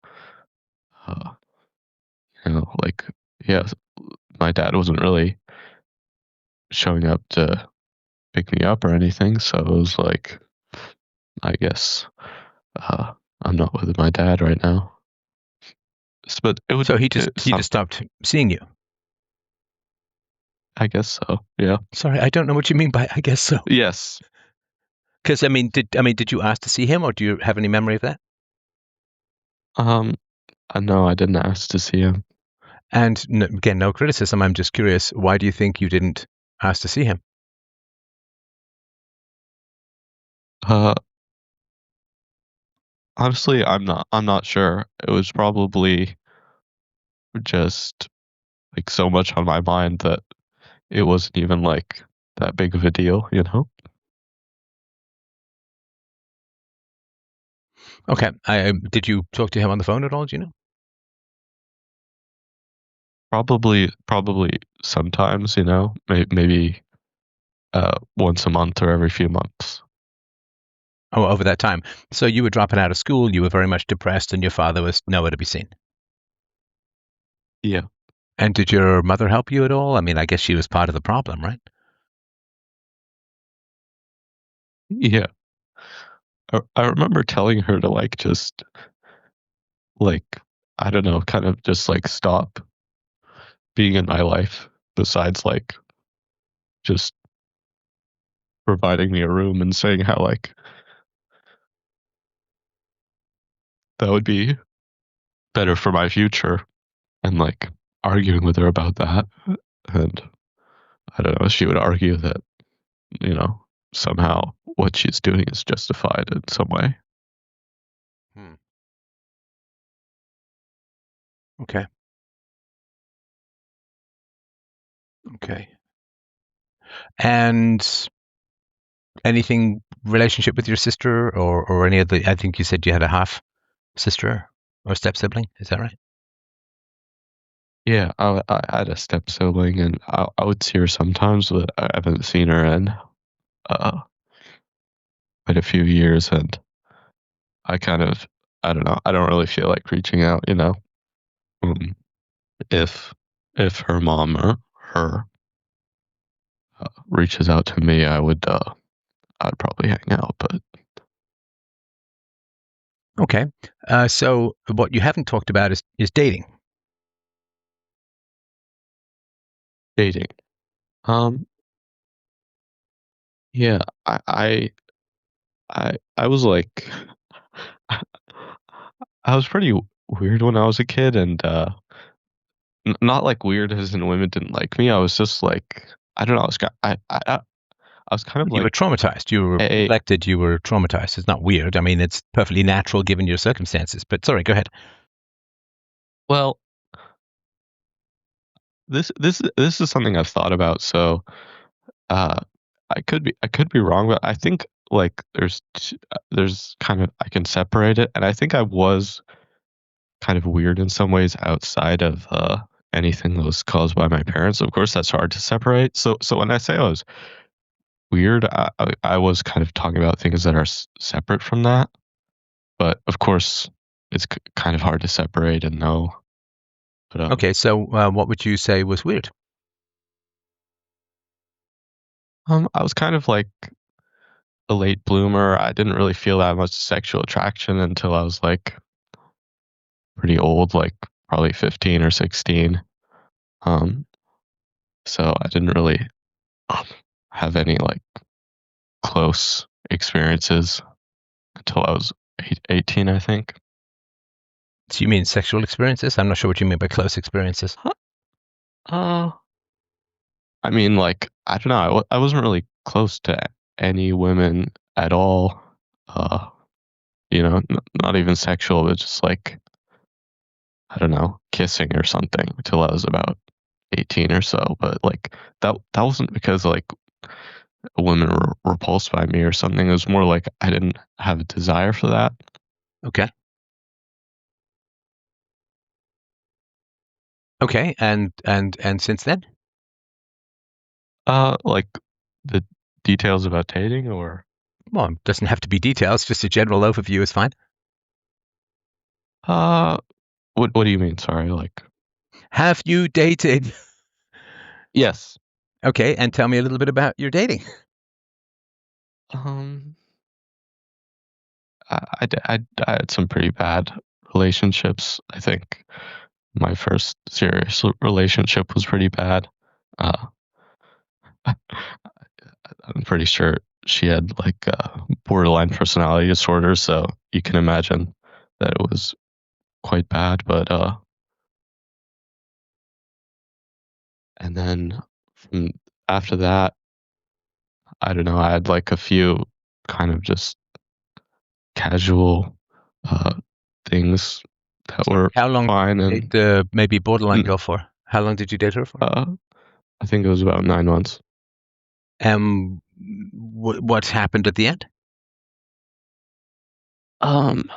uh, like, yeah, my dad wasn't really showing up to pick me up or anything, so it was like, I guess uh, I'm not with my dad right now. But it would so he just some, stopped seeing you? I guess so. Yeah. Sorry, I don't know what you mean by I guess so. Yes. Because did you ask to see him, or do you have any memory of that? Um. No, I didn't ask to see him. And again, no criticism. I'm just curious. Why do you think you didn't ask to see him? Uh. Honestly, I'm not sure. It was probably just like so much on my mind that it wasn't even like that big of a deal. Okay. Did you talk to him on the phone at all? Do you know? Probably sometimes, maybe once a month or every few months. Oh, over that time. So you were dropping out of school. You were very much depressed, and your father was nowhere to be seen. Yeah. And did your mother help you at all? I mean, I guess she was part of the problem, right? Yeah. I remember telling her to like just like, I don't know, kind of just like stop being in my life, besides like just providing me a room and saying how like that would be better for my future, and like arguing with her about that. And I don't know, she would argue that, you know, somehow what she's doing is justified in some way. Hmm. Okay. Okay. And anything relationship with your sister, or any of the? I think you said you had a half sister or step sibling. Is that right? Yeah, I had a step sibling, and I would see her sometimes, but I haven't seen her in uh, quite a few years, and I kind of, I don't know, I don't really feel like reaching out. Um, if if her mom or her reaches out to me, I'd probably hang out, but Okay. So what you haven't talked about is dating. dating. Um, Yeah, I was like I was pretty weird when I was a kid, and not like weird as in women didn't like me. I was just like I don't know. I was kind of You were like traumatized. You were a neglected. You were traumatized. It's not weird. I mean, it's perfectly natural given your circumstances. But sorry, go ahead. well. This is something I've thought about. So uh, I could be wrong, but I think like there's kind of I can separate it, and I think I was kind of weird in some ways outside of anything that was caused by my parents. Of course, that's hard to separate. So when I say I was weird, I was kind of talking about things that are separate from that. But of course, it's kind of hard to separate and know. But Okay, so what would you say was weird? I was kind of like a late bloomer. I didn't really feel that much sexual attraction until I was like pretty old, like probably 15 or 16. Um, so I didn't really um, have any like close experiences until I was 18, I think. So you mean sexual experiences? I'm not sure what you mean by close experiences. Huh. Uh, I mean, like, I don't know. I wasn't really close to any women at all. Uh, not even sexual, but just like, I don't know, kissing or something until I was about 18 or so. But like, that wasn't because like women were repulsed by me or something. It was more like I didn't have a desire for that. Okay. Okay, and since then? Like the details about dating or Well, it doesn't have to be details, just a general overview is fine. uh, what do you mean? Sorry, like Have you dated? yes. Okay, and tell me a little bit about your dating. Um, I had some pretty bad relationships. I think my first serious relationship was pretty bad. Uh, I'm pretty sure she had like borderline personality disorder, so you can imagine that it was quite bad. But and then from after that, I don't know. I had like a few kind of just casual uh, things that Sorry, were how long did fine, you date and the maybe borderline mm, girl for? How long did you date her for? uh, I think it was about 9 months. Um, what happened at the end? Um,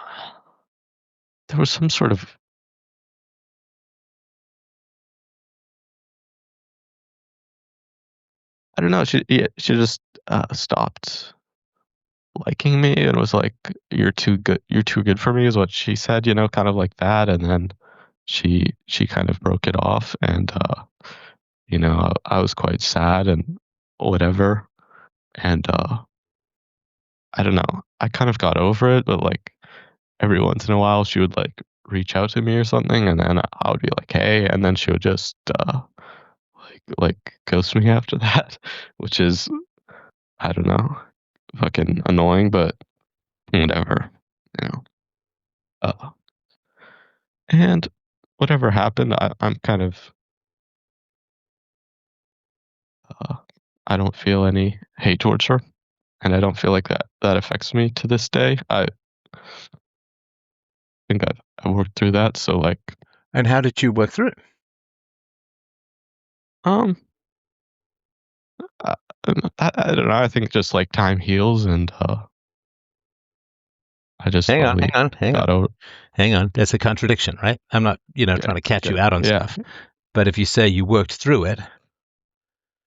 there was some sort of I don't know. She just stopped liking me and was like, "You're too good. You're too good for me," is what she said. Kind of like that. And then she kind of broke it off, and I was quite sad and whatever. And I don't know. I kind of got over it, but like every once in a while, she would like reach out to me or something, and then I would be like, "Hey," and then she would just like ghost me after that, which is I don't know, fucking annoying, but whatever, you know. Uh, and whatever happened, I'm kind of uh, I don't feel any hate towards her, and I don't feel like that affects me to this day. I think I've worked through that, so like, And how did you work through it? um, I, I don't know. I think just like time heals, and I just Hang on, slowly hang on, hang on, got over. hang on. That's a contradiction, right? I'm not, Yeah, trying to catch yeah, you out on yeah. stuff. But if you say you worked through it,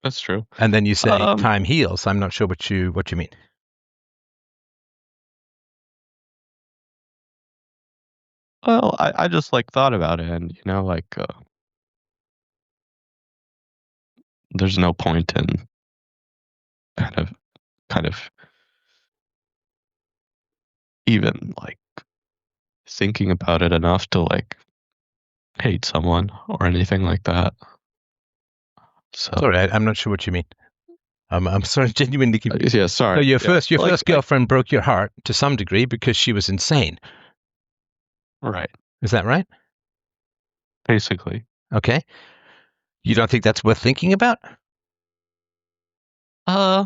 That's true. and then you say Um, time heals, I'm not sure what you mean. well, I just like thought about it, and like there's no point in kind of kind of even like thinking about it enough to like hate someone or anything like that. So Sorry, I'm not sure what you mean. I'm sorry, genuinely confused. Yeah, So sorry. Yeah, your like first girlfriend broke your heart to some degree because she was insane. right, Is that right? basically. Okay. You don't think that's worth thinking about? Uh,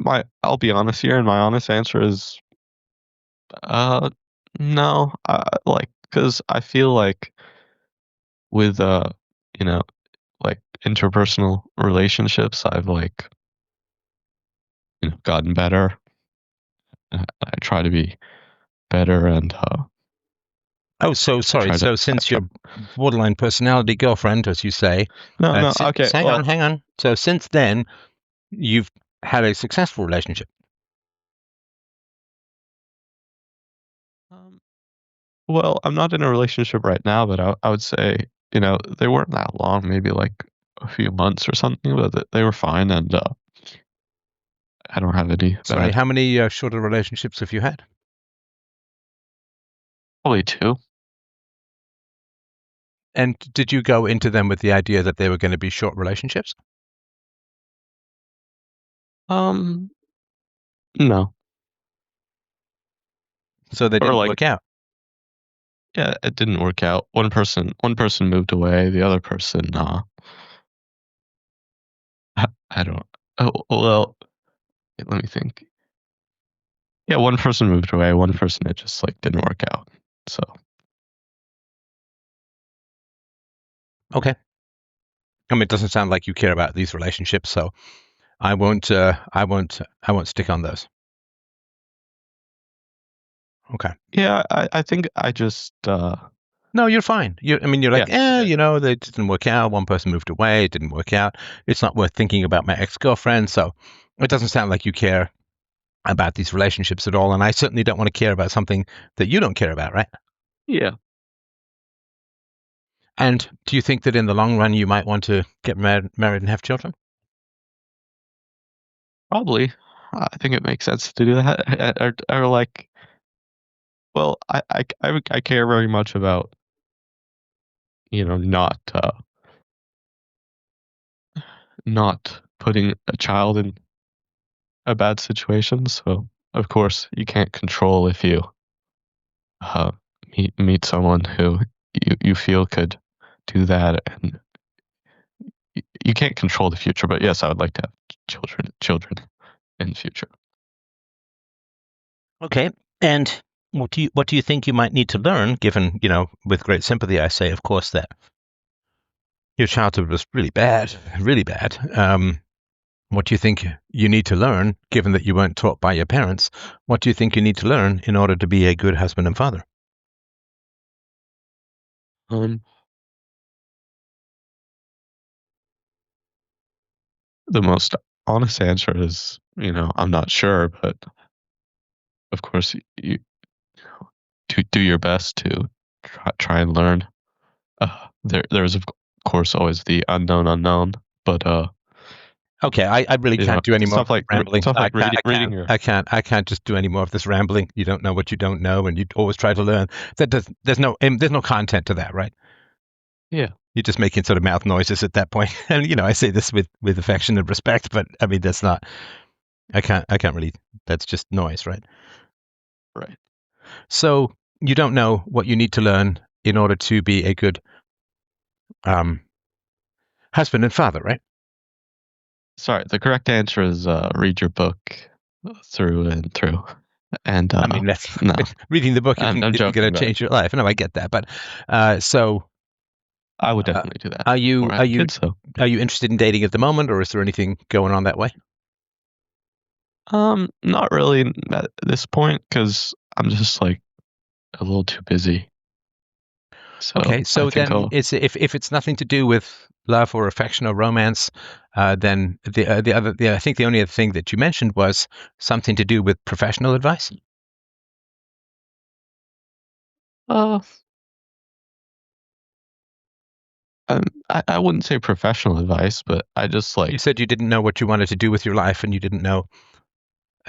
my I'll be honest here, and my honest answer is no. Like because I feel like with you know, like interpersonal relationships, I've like gotten better. I try to be better, and Oh, so I sorry. try to. So I since try, your borderline personality girlfriend, as you say, no, no. Okay. hang on, Well, hang on. So since then, you've had a successful relationship. um, well, I'm not in a relationship right now, but I would say they weren't that long, maybe like a few months or something, but they were fine, and I don't have any Sorry, bad. how many shorter relationships have you had? Probably two. And did you go into them with the idea that they were going to be short relationships? Um, no, So they or didn't like work out. yeah, it didn't work out. One person moved away. The other person, I don't. Oh well, let me think. Yeah, one person moved away. One person it just like didn't work out. So Okay. I mean, it doesn't sound like you care about these relationships, so I won't stick on those. Okay. yeah, I think I just No, you're fine. I mean, you're like, yeah, yeah, they didn't work out. One person moved away. It didn't work out. It's not worth thinking about my ex-girlfriend. So it doesn't sound like you care about these relationships at all. And I certainly don't want to care about something that you don't care about, right? yeah. And do you think that in the long run you might want to get married and have children? Probably. I think it makes sense to do that. Or like, well, I care very much about not putting a child in a bad situation. So of course you can't control if you uh, meet someone who you feel could do that, and you can't control the future. But yes, I would like to have children in the future. Okay. And what do you think you might need to learn, given, with great sympathy, I say, of course, that your childhood was really bad, really bad. What do you think you need to learn, given that you weren't taught by your parents? What do you think you need to learn in order to be a good husband and father? Um, the most honest answer is, I'm not sure, but of course you do your best to try and learn. There's of course always the unknown, but Okay, I really can't do any more of stuff this like rambling. stuff like reading your. I can't just do any more of this rambling. You don't know what you don't know, and you always try to learn. There's no content to that, right? Yeah, You're just making sort of mouth noises at that point. And I say this with affection and respect, but I mean that's not. I can't really. That's just noise, right? right. So you don't know what you need to learn in order to be a good um, husband and father, right? Sorry, the correct answer is read your book through and through. And I mean, that's no, reading the book I'm isn't going joking to about it. change your life. No, I get that, but so I would uh, definitely do that are before you I are had you kids. So, are you interested in dating at the moment, or is there anything going on that way? not really at this point because I'm just like a little too busy. Okay, So I so think then I'll. it's if it's nothing to do with love or affection or romance, then I think the only other thing that you mentioned was something to do with professional advice. Uh, I wouldn't say professional advice, but I just You like. said you didn't know what you wanted to do with your life, and you didn't know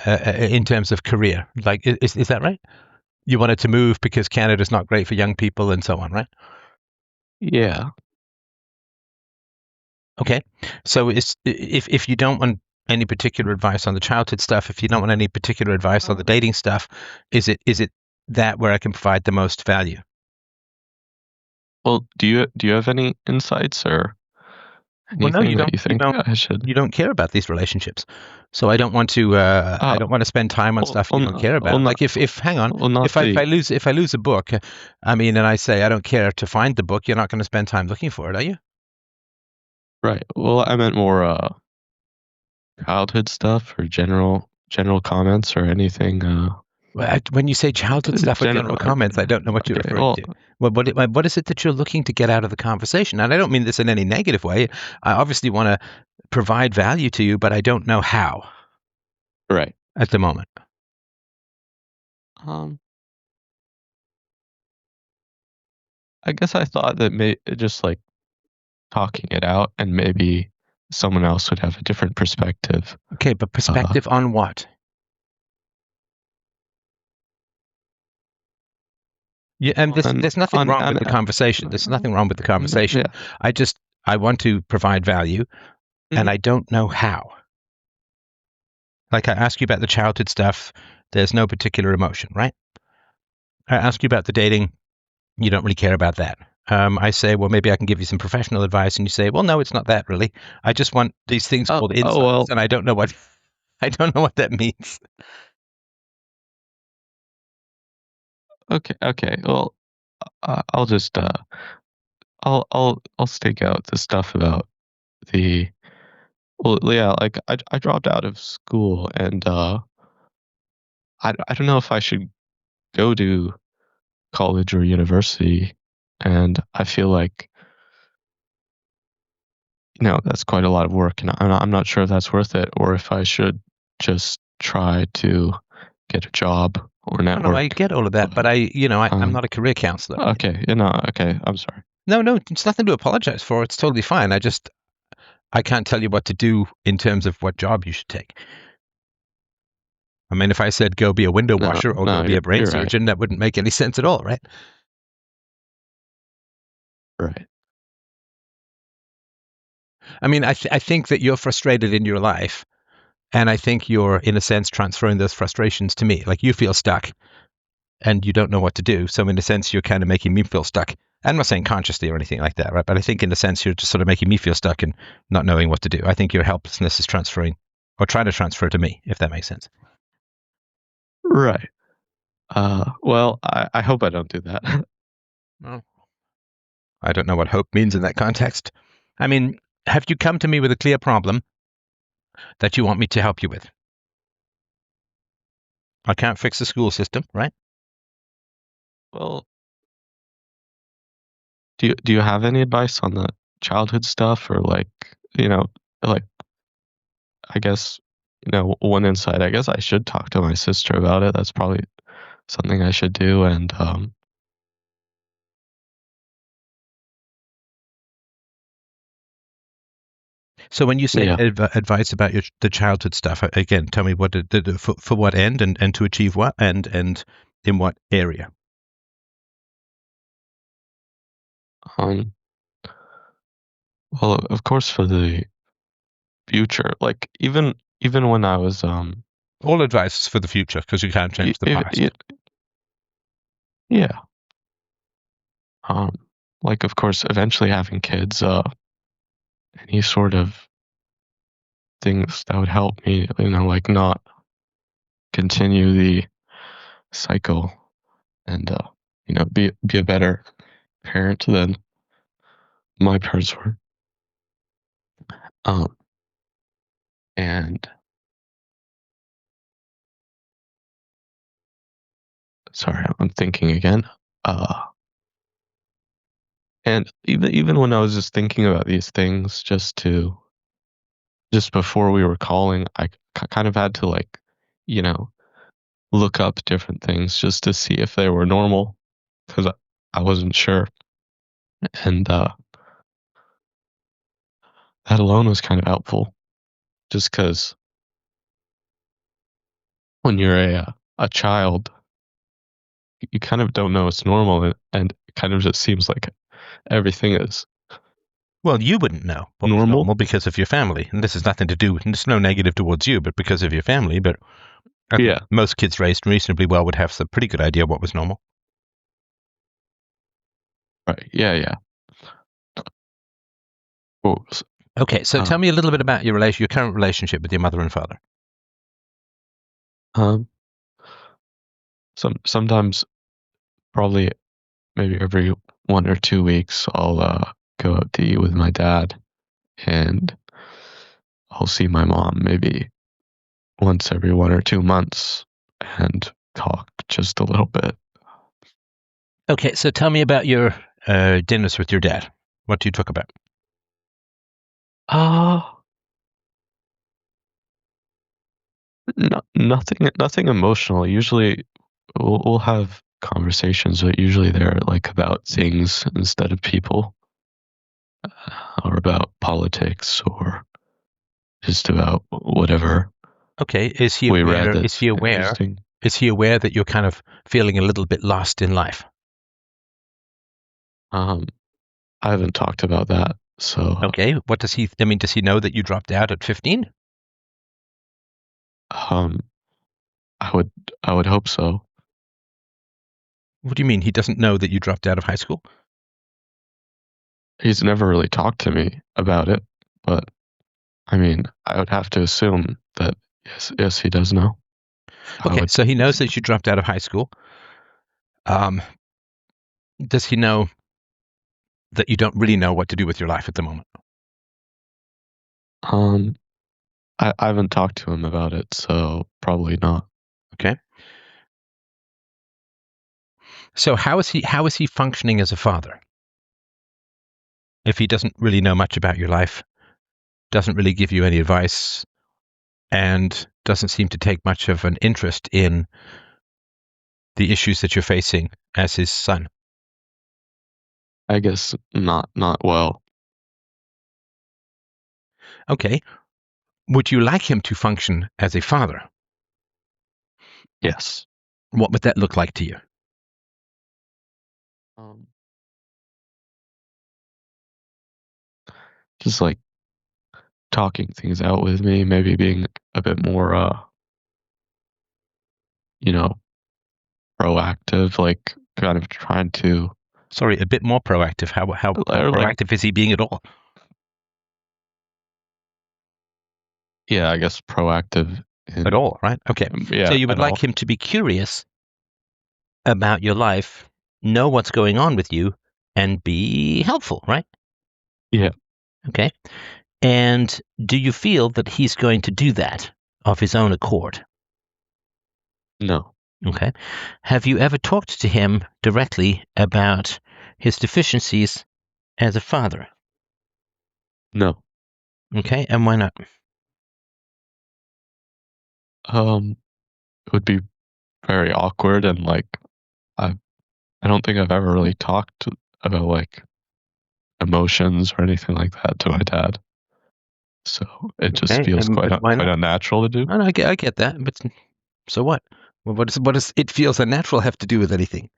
in terms of career. Like, is that right? You wanted to move because Canada's not great for young people and so on, right? Yeah, Okay. So if you don't want any particular advice on the childhood stuff, if you don't want any particular advice on the dating stuff, is it that where I can provide the most value? Well, do you have any insights or Well, no, anything that you you think don't I should? you don't care about these relationships. So I Oh, don't want to spend time on well, stuff you don't care well, about. not Like if hang on, well, not the if I lose a book, I mean, and I say I don't care to find the book, you're not going to spend time looking for it, are you? right. Well, I meant more childhood stuff or general comments or anything. Well, when you say childhood stuff or General. general comments, I don't know what you're Okay. referring Well, to. What is it that you're looking to get out of the conversation? And I don't mean this in any negative way. I obviously want to provide value to you, but I don't know how right. at the moment. Um, I guess I thought that just like talking it out and maybe someone else would have a different perspective. Okay, but Uh, perspective on what? Yeah, and on there's nothing wrong on with the conversation. There's nothing wrong with the conversation. yeah. I just I want to provide value, and Mhm. I don't know how. Like I ask you about the childhood stuff, there's no particular emotion, right? I ask you about the dating, you don't really care about that. I say, well, maybe I can give you some professional advice, and you say, well, no, it's not that really. I just want these things called Oh insights, well. and I don't know what I don't know what that means. Okay. Well, I'll just I'll stake out the stuff about the well, yeah, like I dropped out of school and I don't know if I should go to college or university, and I feel like that's quite a lot of work, and I'm not sure if that's worth it or if I should just try to get a job or No, no, I network. get all of that, But but I'm um, not a career counselor. okay, okay, I'm sorry. No, no, it's nothing to apologize for. It's totally fine. I can't tell you what to do in terms of what job you should take. I mean, if I said go be a window No, washer or go no, be a brain you're right, surgeon, that wouldn't make any sense at all, right? right. I mean, I think that you're frustrated in your life, and I think you're, in a sense, transferring those frustrations to me. Like you feel stuck and you don't know what to do. So, in a sense, you're kind of making me feel stuck. I'm not saying consciously or anything like that, right? But I think, in a sense, you're just sort of making me feel stuck and not knowing what to do. I think your helplessness is transferring or trying to transfer to me, if that makes sense. Right. Well, I hope I don't do that. Well, I don't know what hope means in that context. I mean, have you come to me with a clear problem that you want me to help you with? I can't fix the school system, right? Well, do you have any advice on the childhood stuff or like, you know, like I guess, one insight, I guess I should talk to my sister about it. That's probably something I should do. And So when you say yeah, advice about the childhood stuff, again, tell me what for what end and to achieve what and in what area. um, well, of course for the future, like even when I was All advice for the future because you can't change the if, past. yeah, um, like of course eventually having kids, any sort of things that would help me, like not continue the cycle and be a better parent than my parents were. Um, and sorry, I'm thinking again. Uh, and even when I was just thinking about these things, just before we were calling, I kind of had to like, you know, look up different things just to see if they were normal because I wasn't sure, and that alone was kind of helpful. Just because when you're a child, you kind of don't know it's normal, and it kind of just seems like everything is. Well, you wouldn't know what was normal. normal because of your family, and this has nothing to do with. It's no negative towards you, but because of your family. But I think Yeah. most kids raised reasonably well would have some pretty good idea what was normal. Right. Yeah. Yeah. What was, Okay, so tell um, me a little bit about your current relationship with your mother and father. um, sometimes probably maybe every 1 or 2 weeks I'll go out to eat with my dad, and I'll see my mom maybe once every 1 or 2 months and talk just a little bit. Okay, so tell me about your dinners with your dad. What do you talk about? Uh nothing emotional. Usually we'll have conversations, but usually they're like about things instead of people, or about politics, or just about whatever Okay, is he we read aware? Is that's he aware? interesting. Is he aware that you're kind of feeling a little bit lost in life? Um, I haven't talked about that, so Okay, what does he? I mean, does he know that you dropped out at 15? um, I would I would hope so. What do you mean he doesn't know that you dropped out of high school? He's never really talked to me about it, but I mean, I would have to assume that yes, he does know. I Okay, would. so he knows that you dropped out of high school. Um, does he know that you don't really know what to do with your life at the moment? Um, I haven't talked to him about it, so probably not. Okay, so how is he functioning as a father if he doesn't really know much about your life, doesn't really give you any advice, and doesn't seem to take much of an interest in the issues that you're facing as his son? I guess not well. Okay, would you like him to function as a father? Yes. What would that look like to you? Um, just like talking things out with me, maybe being a bit more, you know, proactive, like kind of trying to, Sorry, a bit more proactive. How or like, proactive is he being at all? yeah, I guess proactive At in, all, right? Okay. So yeah, you would at like all. him to be curious about your life, know what's going on with you, and be helpful, right? Yeah, Okay. And do you feel that he's going to do that of his own accord? no, Okay. Have you ever talked to him directly about his deficiencies as a father? no. Okay. And why not? It would be very awkward, and like, I, I don't think I've ever really talked about like emotions or anything like that to my dad. So it just Okay. feels But why quite not? unnatural to do. No, no, I get that. But so what? Well, what does it feels unnatural have to do with anything?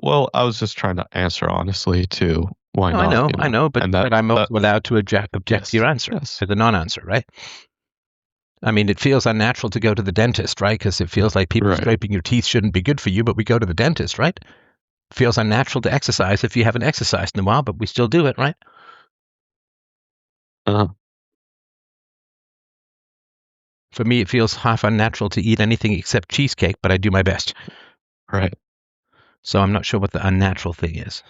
Well, I was just trying to answer honestly too. Why No, I not, know, I know, but And that I'm that also allowed to object to yes, your answer yes, as a non-answer, right? I mean, it feels unnatural to go to the dentist, right? Because it feels like people right. scraping your teeth shouldn't be good for you, but we go to the dentist, right? Feels unnatural to exercise if you haven't exercised in a while, but we still do it, right? Uh, For me, it feels half unnatural to eat anything except cheesecake, but I do my best. right. So I'm not sure what the unnatural thing is.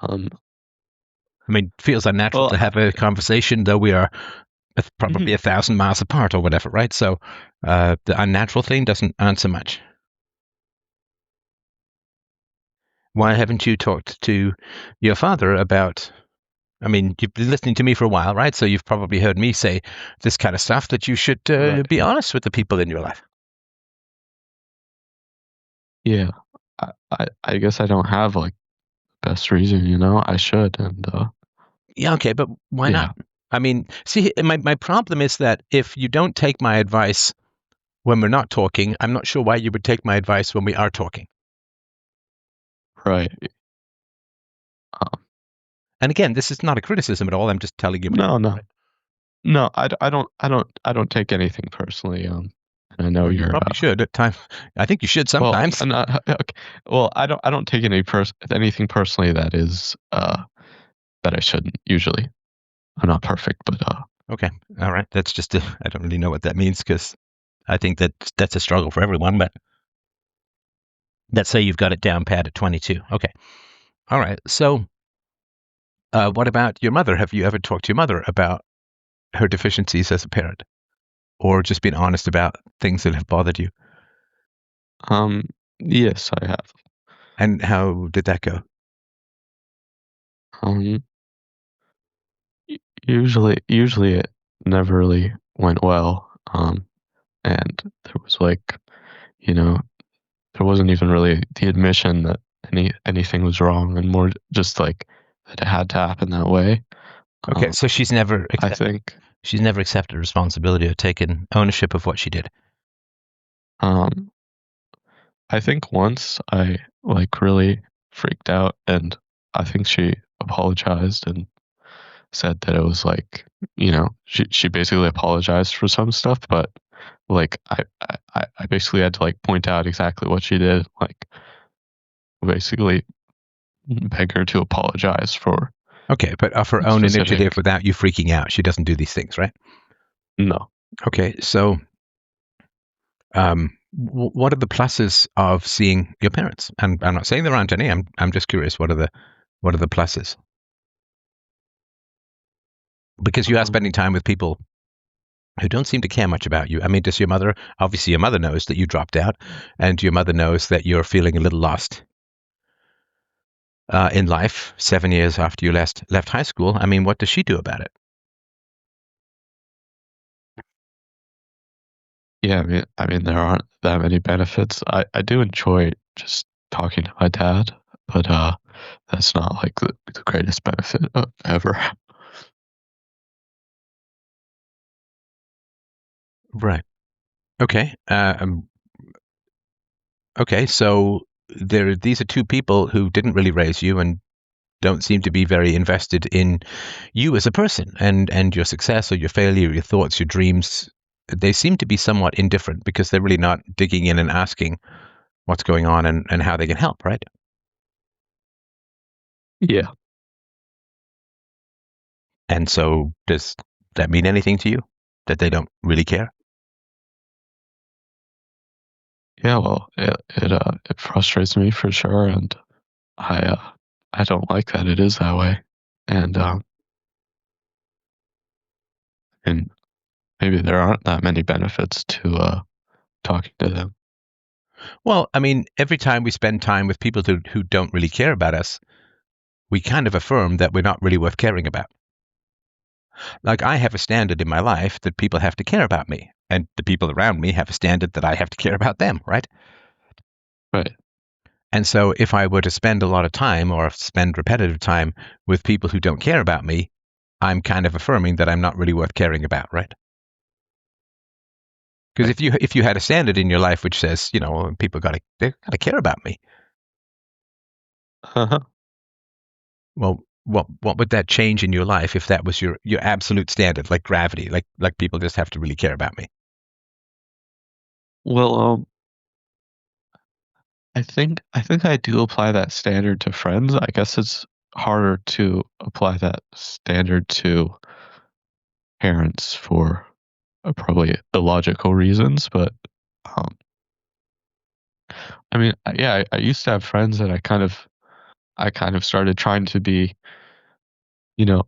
Um, I mean, it feels unnatural well, to have a conversation, though we are probably mhm, 1,000 miles apart or whatever, right? So the unnatural thing doesn't answer much. Why haven't you talked to your father about? I mean, you've been listening to me for a while, right? So you've probably heard me say this kind of stuff that you should right. be honest with the people in your life. Yeah. I guess I don't have like best reason, I should, and Yeah, okay, but why yeah, not? I mean, see, my problem is that if you don't take my advice when we're not talking, I'm not sure why you would take my advice when we are talking. right. And again, this is not a criticism at all. I'm just telling you my No, thoughts, no, right? no. I don't take anything personally. And I know Well, you you're. probably should at times. I think you should Well, sometimes. okay. Well, I don't take anything personally that is that I shouldn't usually. I'm not perfect, but Okay, all right. That's just I don't really know what that means because I think that that's a struggle for everyone. But let's say you've got it down pat at 22. Okay, all right. So, what about your mother? Have you ever talked to your mother about her deficiencies as a parent, or just been honest about things that have bothered you? um, yes, I have. And how did that go? Um, u- usually it never really went well. And there was like, you know, there wasn't even really the admission that anything was wrong, and more just like that it had to happen that way. Okay, Um, so I think. she's never accepted responsibility or taken ownership of what she did. Um, I think once I like really freaked out, and I think she apologized and said that it was like, she basically apologized for some stuff, but like I basically had to like point out exactly what she did, like basically beg her to apologize for Okay, but of her own initiative, specific. without you freaking out, she doesn't do these things, right? No. Okay, so what are the pluses of seeing your parents? And I'm not saying there aren't any. I'm just curious. What are the pluses? Because you are Um, spending time with people who don't seem to care much about you. I mean, does your mother? Obviously, your mother knows that you dropped out, and your mother knows that you're feeling a little lost in life. 7 years after you left high school. I mean, what does she do about it? yeah, I mean there aren't that many benefits. I do enjoy just talking to my dad, but that's not like the greatest benefit ever. Right. Okay. Okay. So these are two people who didn't really raise you and don't seem to be very invested in you as a person and your success or your failure, your thoughts, your dreams. They seem to be somewhat indifferent because they're really not digging in and asking what's going on and how they can help, right? Yeah. And so does that mean anything to you that they don't really care? Yeah, well, it frustrates me for sure, and I don't like that it is that way. And and maybe there aren't that many benefits to talking to them. Well, I mean, every time we spend time with people who don't really care about us, we kind of affirm that we're not really worth caring about. Like I have a standard in my life that people have to care about me, and the people around me have a standard that I have to care about them, right? Right. And so if I were to spend a lot of time or spend repetitive time with people who don't care about me, I'm kind of affirming that I'm not really worth caring about, right? Because Right. if you had a standard in your life which says, people they gotta care about me, Uh-huh. well, what would that change in your life if that was your absolute standard, like gravity, like people just have to really care about me? Well, I think I do apply that standard to friends. I guess it's harder to apply that standard to parents for probably illogical reasons, but um, I mean, yeah, I used to have friends that I kind of started trying to be,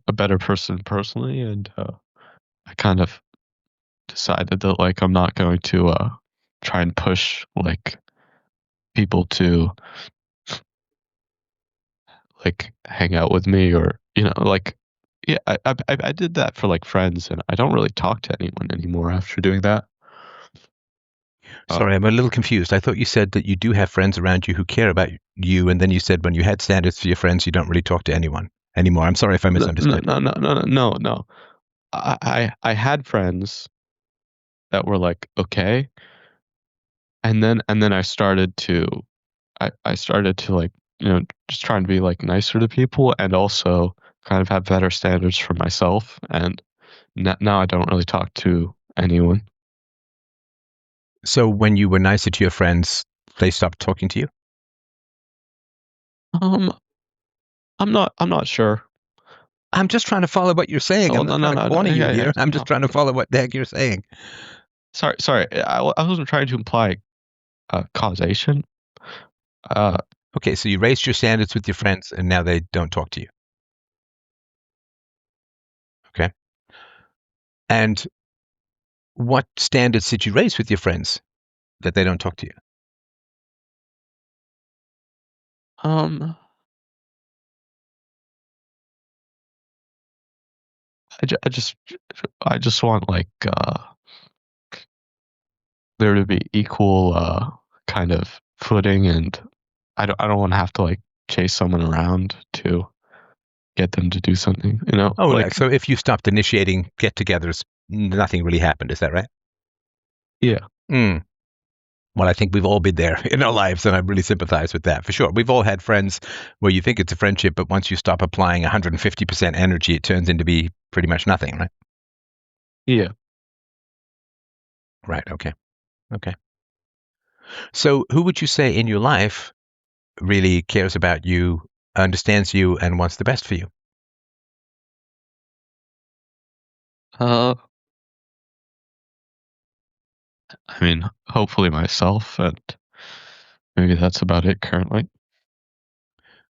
a better person personally, and I kind of decided that like I'm not going to try and push like people to like hang out with me, or like, yeah, I did that for like friends, and I don't really talk to anyone anymore after doing that. Sorry, Um, I'm a little confused. I thought you said that you do have friends around you who care about you, and then you said when you had standards for your friends, you don't really talk to anyone anymore. I'm sorry if I no, no, misunderstood. no, no, no, no, no. I had friends that were like okay, and then I started to like, just trying to be like nicer to people, and also kind of have better standards for myself, and now I don't really talk to anyone. So when you were nicer to your friends, they stopped talking to you? Um, I'm not sure. I'm just trying to follow what you're saying. Oh, I'm not no, no, trying to no, no. corner you Yeah, yeah. here. I'm just No. trying to follow what the heck you're saying. Sorry. I wasn't trying to imply causation. Uh, Okay, so you raised your standards with your friends and now they don't talk to you. Okay. And what standards did you raise with your friends that they don't talk to you? um, I just want like there to be equal kind of footing, and I don't want to have to like chase someone around to get them to do something. Oh, Like like so if you stopped initiating get-togethers, nothing really happened. Is that right? yeah, Mm. Well, I think we've all been there in our lives, and I really sympathize with that for sure. We've all had friends where you think it's a friendship, but once you stop applying 150% energy, it turns into be pretty much nothing, right? yeah. Right. Okay. Okay. So, who would you say in your life really cares about you, understands you, and wants the best for you? Uh, I mean, hopefully myself, and maybe that's about it currently.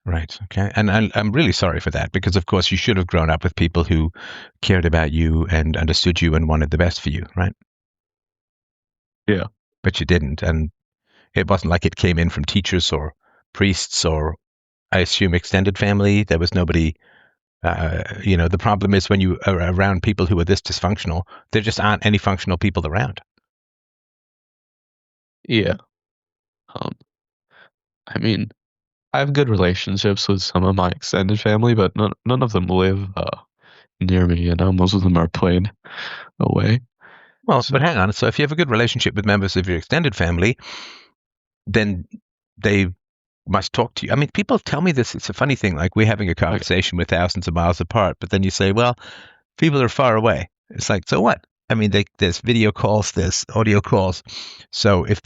Right. Okay. And I'm really sorry for that because, of course, you should have grown up with people who cared about you and understood you and wanted the best for you, right? Yeah. But you didn't. And it wasn't like it came in from teachers or priests or, I assume, extended family. There was nobody. The problem is when you are around people who are this dysfunctional, there just aren't any functional people around. Yeah. Um, I mean, I have good relationships with some of my extended family, but none of them live near me. Most of them are played away. Well, but So hang on. So if you have a good relationship with members of your extended family, then they must talk to you. I mean, people tell me this. It's a funny thing. Like we're having a okay. conversation with thousands of miles apart, but then you say, well, people are far away. It's like, so what? I mean, there's video calls, there's audio calls. So if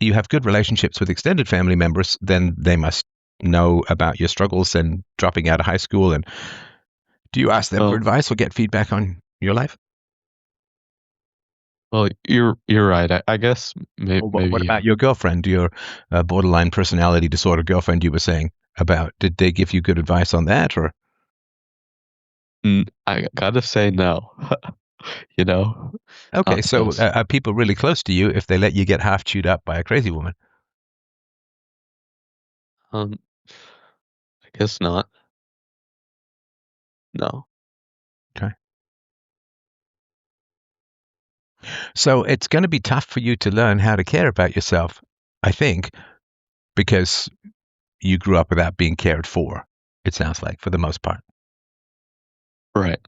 you have good relationships with extended family members, then they must know about your struggles and dropping out of high school. And do you ask them for Well, advice or get feedback on your life? well, you're right. I guess Or what maybe about your girlfriend, your borderline personality disorder girlfriend you were saying about? Did they give you good advice on that? Or I gotta say no. you know, okay, so those. are people really close to you if they let you get half chewed up by a crazy woman? Um, I guess not. No. Okay. So it's going to be tough for you to learn how to care about yourself, I think, because you grew up without being cared for, it sounds like, for the most part. Right.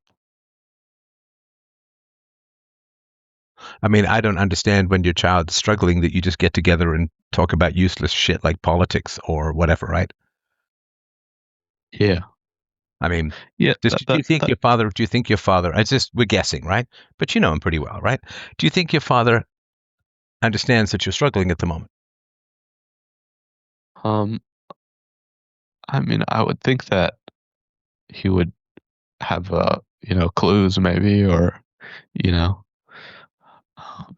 I mean, I don't understand when your child is struggling that you just get together and talk about useless shit like politics or whatever, right? Yeah. I mean, Yeah. do you think do you think your father, it's just, we're guessing, right? But you know him pretty well, right? Do you think your father understands that you're struggling at the moment? Um. I mean, I would think that he would have clues maybe, or you know, um,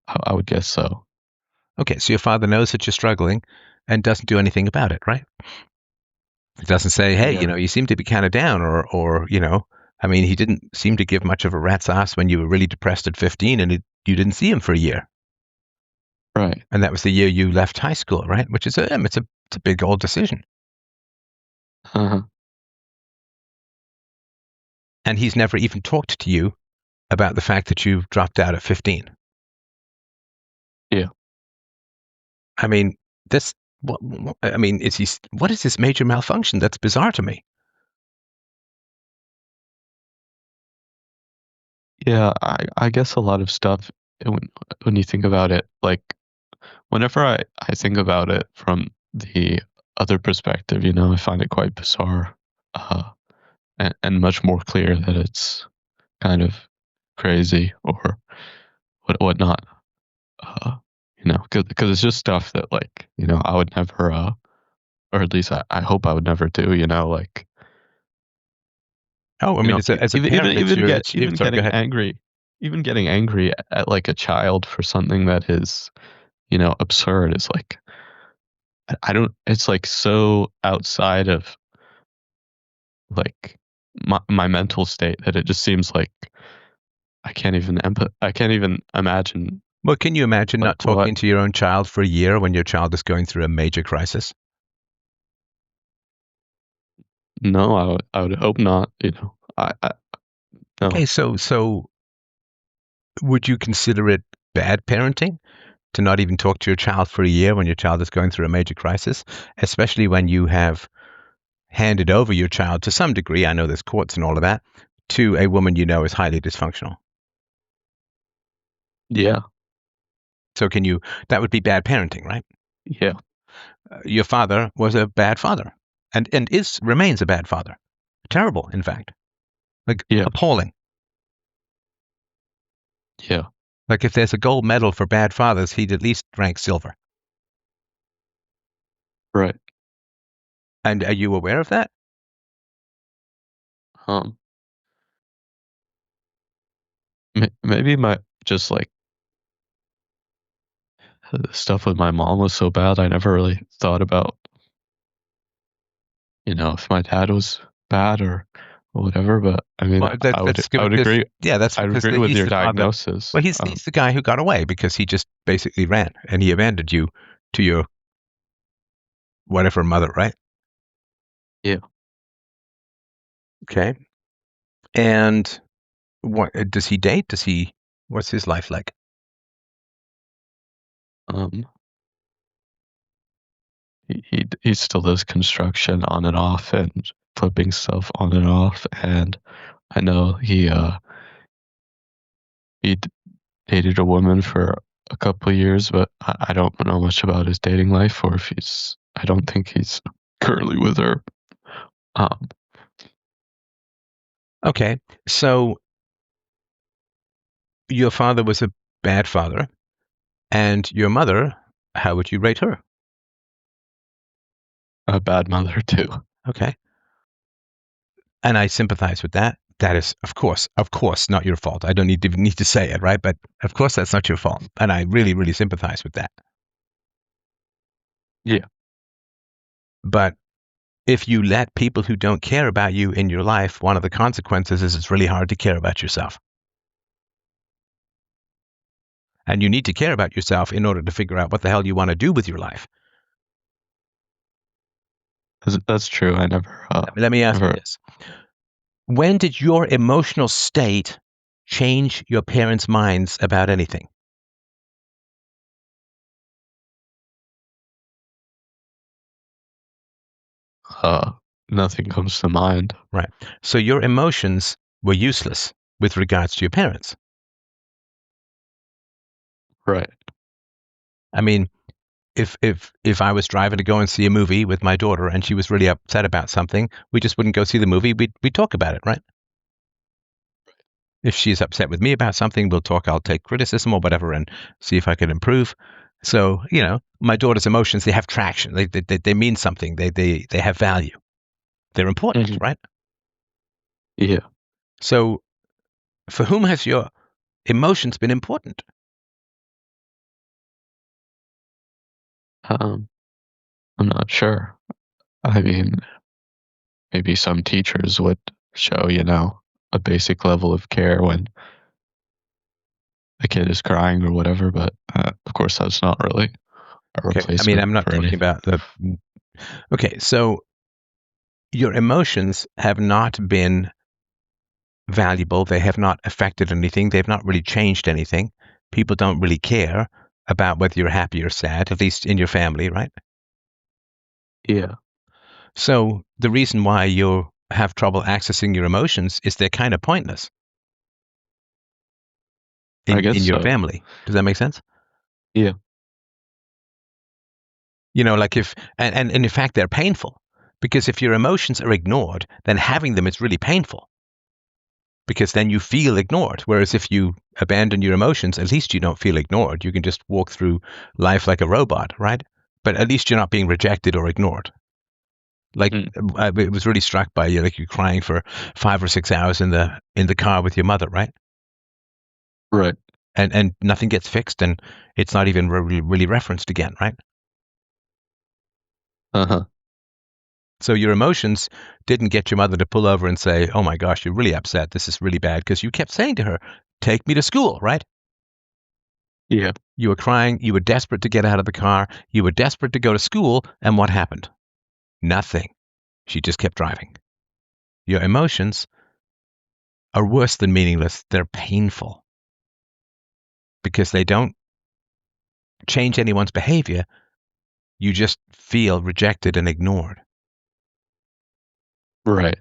I would guess so. Okay, so your father knows that you're struggling and doesn't do anything about it, right? He doesn't say, "Hey, Yeah. you seem to be kind of down," or I mean, he didn't seem to give much of a rat's ass when you were really depressed at 15 and you didn't see him for a year, Right. and that was the year you left high school, right? Which is it's a big old decision, Uh-huh. and he's never even talked to you about the fact that you dropped out at 15. Yeah. I mean, this. I mean, what is this major malfunction? That's bizarre to me. Yeah. I guess a lot of stuff when you think about it, like whenever I think about it from the other perspective, I find it quite bizarre. Uh, and much more clear that it's kind of crazy or whatnot. Uh, because it's just stuff that like I would never or at least I hope I would never do. Like Oh, I mean, as a parent, it's even sorry, go getting ahead. angry, at like a child for something that is absurd is like I don't. It's like so outside of like my mental state that it just seems like I can't even imagine Well, can you imagine like not what. talking to your own child for a year when your child is going through a major crisis? No, I would hope not. I Okay, no. so would you consider it bad parenting to not even talk to your child for a year when your child is going through a major crisis, especially when you have handed over your child to some degree, I know there's courts and all of that, to a woman you know is highly dysfunctional? Yeah, So that would be bad parenting, right? yeah, Your father was a bad father and remains a bad father. Terrible, in fact. Like yeah, appalling. yeah. Like if there's a gold medal for bad fathers, he'd at least rank silver. Right. And are you aware of that? Um, maybe my just like the stuff with my mom was so bad. I never really thought about if my dad was bad or whatever. But I mean, Well, that's I good would because agree. yeah, that's I would because agree with he's your the father. diagnosis. Well, he's the guy who got away because he just basically ran and he abandoned you to your whatever mother, right? Yeah. Okay. And what does he date? What's his life like? Um, he still does construction on and off and flipping stuff on and off. And I know he dated a woman for a couple of years, but I don't know much about his dating life or if he's. I don't think he's currently with her. Um, Okay. So your father was a bad father, and your mother, how would you rate her? a bad mother too. Okay. And I sympathize with that. That is, of course, not your fault. I don't need to say it, right? But of course, that's not your fault, and I really, really sympathize with that. Yeah, But if you let people who don't care about you in your life, one of the consequences is it's really hard to care about yourself. And you need to care about yourself in order to figure out what the hell you want to do with your life. that's true. I never, Let me ask you never, this. When did your emotional state change your parents' minds about anything? uh, nothing comes to mind. Right. So your emotions were useless with regards to your parents. Right. I mean, if I was driving to go and see a movie with my daughter and she was really upset about something, we just wouldn't go see the movie. We'd talk about it, right? If she's upset with me about something, we'll talk. I'll take criticism or whatever and see if I can improve. So, my daughter's emotions, they have traction. They mean something. They have value. They're important, Hmm. right? Yeah. So, for whom has your emotions been important? Um, I'm not sure. I mean, maybe some teachers would show, a basic level of care when a kid is crying or whatever, but of course that's not really a Okay. I mean, replacement I'm not for talking anything. about the. Okay. So, your emotions have not been valuable. They have not affected anything. They've not really changed anything. People don't really care about whether you're happy or sad, at least in your family, right? Yeah, So the reason why you have trouble accessing your emotions is they're kind of pointless I guess in your so. family. Does that make sense? Yeah. Like if and in fact they're painful Because if your emotions are ignored, then having them is really painful because then you feel ignored. Whereas if you abandon your emotions, at least you don't feel ignored. You can just walk through life like a robot, right? But at least you're not being rejected or ignored. Like Mm. I was really struck by you, like you crying for 5 or 6 hours in the car with your mother, right? Right. And nothing gets fixed, and it's not even really referenced again, right? Uh-huh. So your emotions didn't get your mother to pull over and say, "Oh my gosh, you're really upset. This is really bad," because you kept saying to her, "Take me to school," right? Yeah. You were crying. You were desperate to get out of the car. You were desperate to go to school. And what happened? Nothing. She just kept driving. Your emotions are worse than meaningless. They're painful because they don't change anyone's behavior. You just feel rejected and ignored. Right.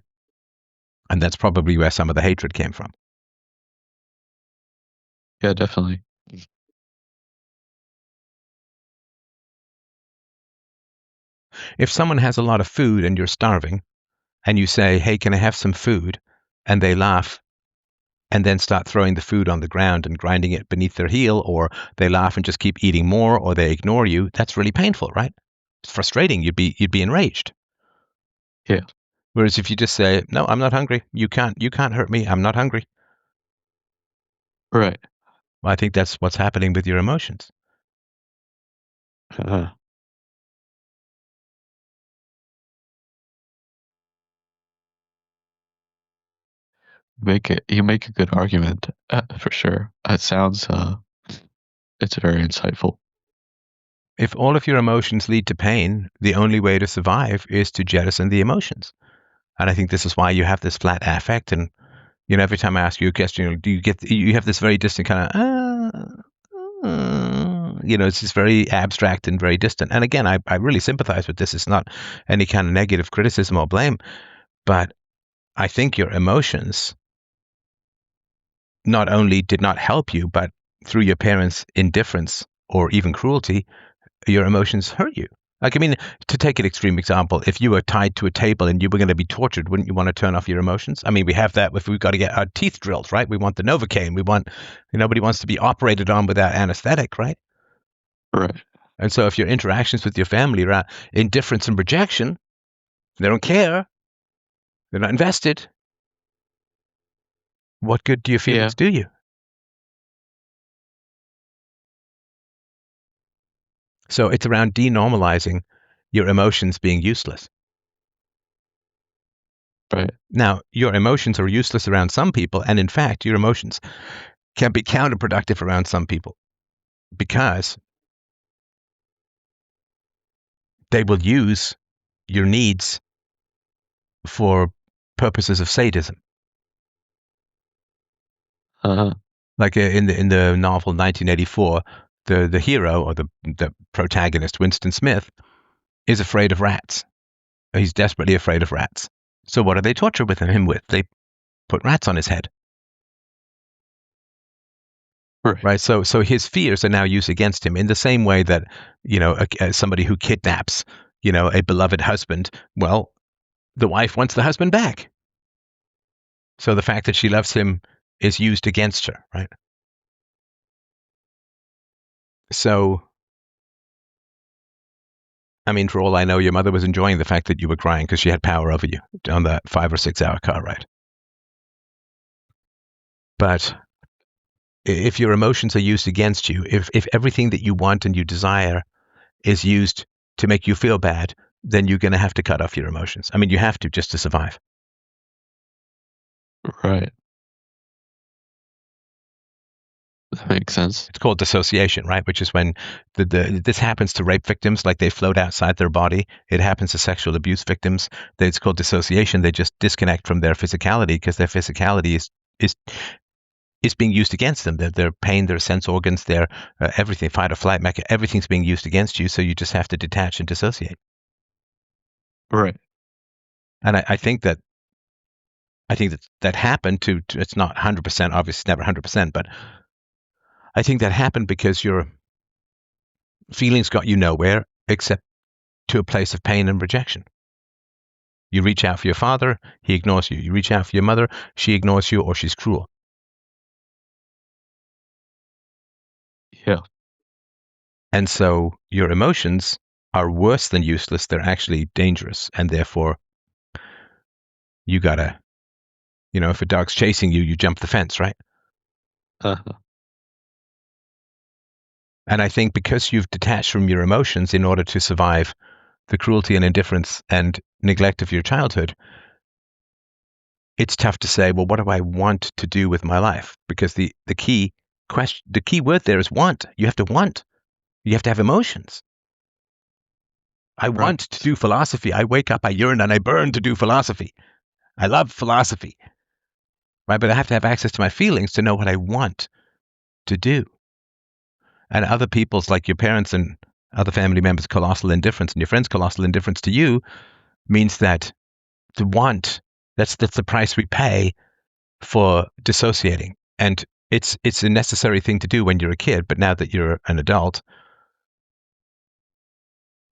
And that's probably where some of the hatred came from. Yeah, definitely. If someone has a lot of food and you're starving, and you say, "Hey, can I have some food?" and they laugh and then start throwing the food on the ground and grinding it beneath their heel, or they laugh and just keep eating more, or they ignore you, that's really painful, right? It's frustrating. You'd be enraged. Yeah. Whereas if you just say, "No, I'm not hungry. You can't hurt me. I'm not hungry." Right. Well, I think that's what's happening with your emotions. Uh, you make a good argument, for sure. It sounds it's very insightful. If all of your emotions lead to pain, the only way to survive is to jettison the emotions. And I think this is why you have this flat affect. And every time I ask you a question, you have this very distant kind of it's just very abstract and very distant. And again, I really sympathize with this. It's not any kind of negative criticism or blame, but I think your emotions not only did not help you, but through your parents' indifference or even cruelty, your emotions hurt you. Like, I mean, to take an extreme example, if you were tied to a table and you were going to be tortured, wouldn't you want to turn off your emotions? I mean, we have that if we've got to get our teeth drilled, right? We want the Novocaine. Nobody wants to be operated on without anesthetic, right? Right. And so if your interactions with your family are indifference and rejection, they don't care, they're not invested, what good do your Yeah. feelings do you? So it's around denormalizing your emotions being useless. Right. Now, your emotions are useless around some people, and in fact, your emotions can be counterproductive around some people because they will use your needs for purposes of sadism. Uh-huh. Like in the novel 1984, the hero or the protagonist, Winston Smith, is afraid of rats. He's desperately afraid of rats. So what do they torture with him with? They put rats on his head, Right. right? So his fears are now used against him in the same way that somebody who kidnaps a beloved husband. Well, the wife wants the husband back. So the fact that she loves him is used against her, right? So, I mean, for all I know, your mother was enjoying the fact that you were crying because she had power over you on that 5 or 6 hour car ride. But if your emotions are used against you, if everything that you want and you desire is used to make you feel bad, then you're going to have to cut off your emotions. I mean, you have to just to survive. Right. That makes sense. It's called dissociation, right? Which is when this happens to rape victims, like they float outside their body. It happens to sexual abuse victims. It's called dissociation. They just disconnect from their physicality because their physicality is is being used against them. Their pain, their sense organs, their everything, fight or flight mechanism, everything's being used against you. So you just have to detach and dissociate. Right. And I think that happened to it's not 100%, obviously it's never 100%, but I think that happened because your feelings got you nowhere except to a place of pain and rejection. You reach out for your father, he ignores you. You reach out for your mother, she ignores you, or she's cruel. Yeah. And so your emotions are worse than useless. They're actually dangerous. And therefore, you gotta, if a dog's chasing you, you jump the fence, right? Uh-huh. And I think because you've detached from your emotions in order to survive the cruelty and indifference and neglect of your childhood, it's tough to say, well, what do I want to do with my life? Because the key question, the key word there is want. You have to want. You have to have emotions. I want to Right. do philosophy. I wake up, I yearn, and I burn to do philosophy. I love philosophy, right? But I have to have access to my feelings to know what I want to do. And other people's, like your parents and other family members, colossal indifference, and your friends' colossal indifference to you means that the want, that's the price we pay for dissociating. And it's a necessary thing to do when you're a kid, but now that you're an adult,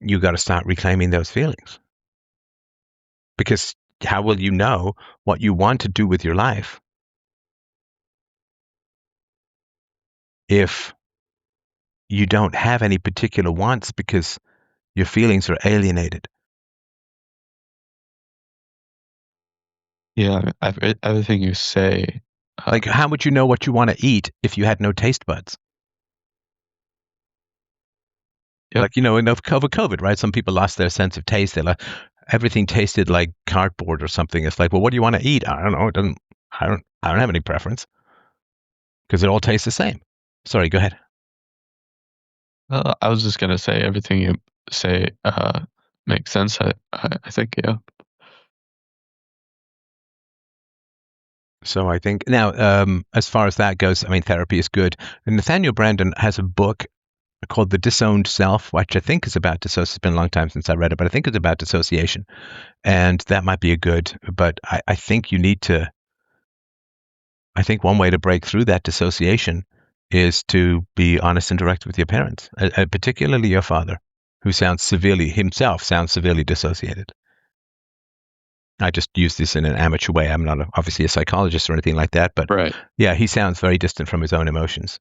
you got to start reclaiming those feelings. Because how will you know what you want to do with your life if you don't have any particular wants because your feelings are alienated? Yeah, everything you say. Like, how would you know what you want to eat if you had no taste buds? Yep. Like, in COVID, right? Some people lost their sense of taste. They like everything tasted like cardboard or something. It's like, well, what do you want to eat? I don't know. It doesn't. I don't have any preference because it all tastes the same. Sorry, go ahead. I was just gonna say everything you say makes sense. I think, yeah. So I think now, as far as that goes, I mean, therapy is good. And Nathaniel Branden has a book called The Disowned Self, which I think is about dissociation. It's been a long time since I read it, but I think it's about dissociation. And that might be a good, but I think you need to, I think one way to break through that dissociation is to be honest and direct with your parents, particularly your father, who himself sounds severely dissociated. I just use this in an amateur way. I'm not obviously a psychologist or anything like that, but Right. yeah, he sounds very distant from his own emotions.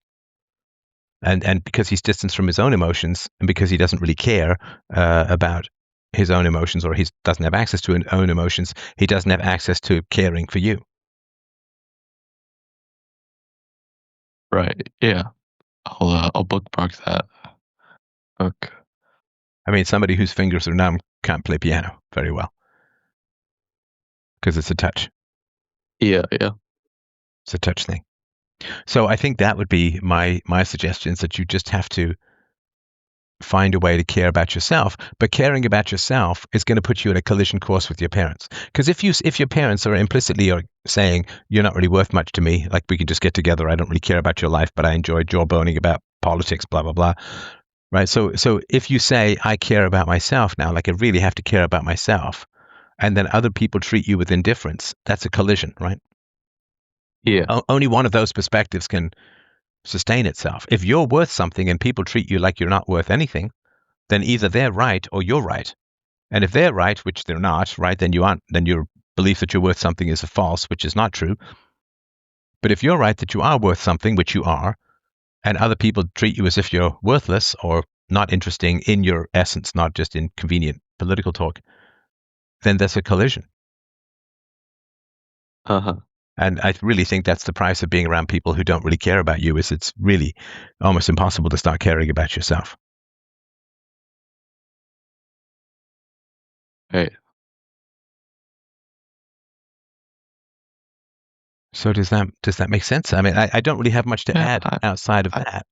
And because he's distant from his own emotions, and because he doesn't really care about his own emotions, or he doesn't have access to his own emotions, he doesn't have access to caring for you. Right. Yeah. I'll bookmark that. Okay. I mean, somebody whose fingers are numb can't play piano very well because it's a touch. Yeah, yeah. It's a touch thing. So I think that would be my suggestions, that you just have to find a way to care about yourself. But caring about yourself is going to put you at a collision course with your parents. Because if your parents are implicitly saying you're not really worth much to me, like we can just get together, I don't really care about your life, but I enjoy jawboning about politics, blah blah blah. Right. So if you say I care about myself now, like I really have to care about myself, and then other people treat you with indifference, that's a collision, right? Yeah. Only one of those perspectives can sustain itself. If you're worth something and people treat you like you're not worth anything, then either they're right or you're right. And if they're right, which they're not, right, then you aren't, then your belief that you're worth something is a false, which is not true. But if you're right that you are worth something, which you are, and other people treat you as if you're worthless or not interesting in your essence, not just in convenient political talk, then there's a collision. Uh-huh. And I really think that's the price of being around people who don't really care about you, is it's really almost impossible to start caring about yourself. Right. So does that make sense? I mean, I don't really have much to Yeah, add outside of I, that,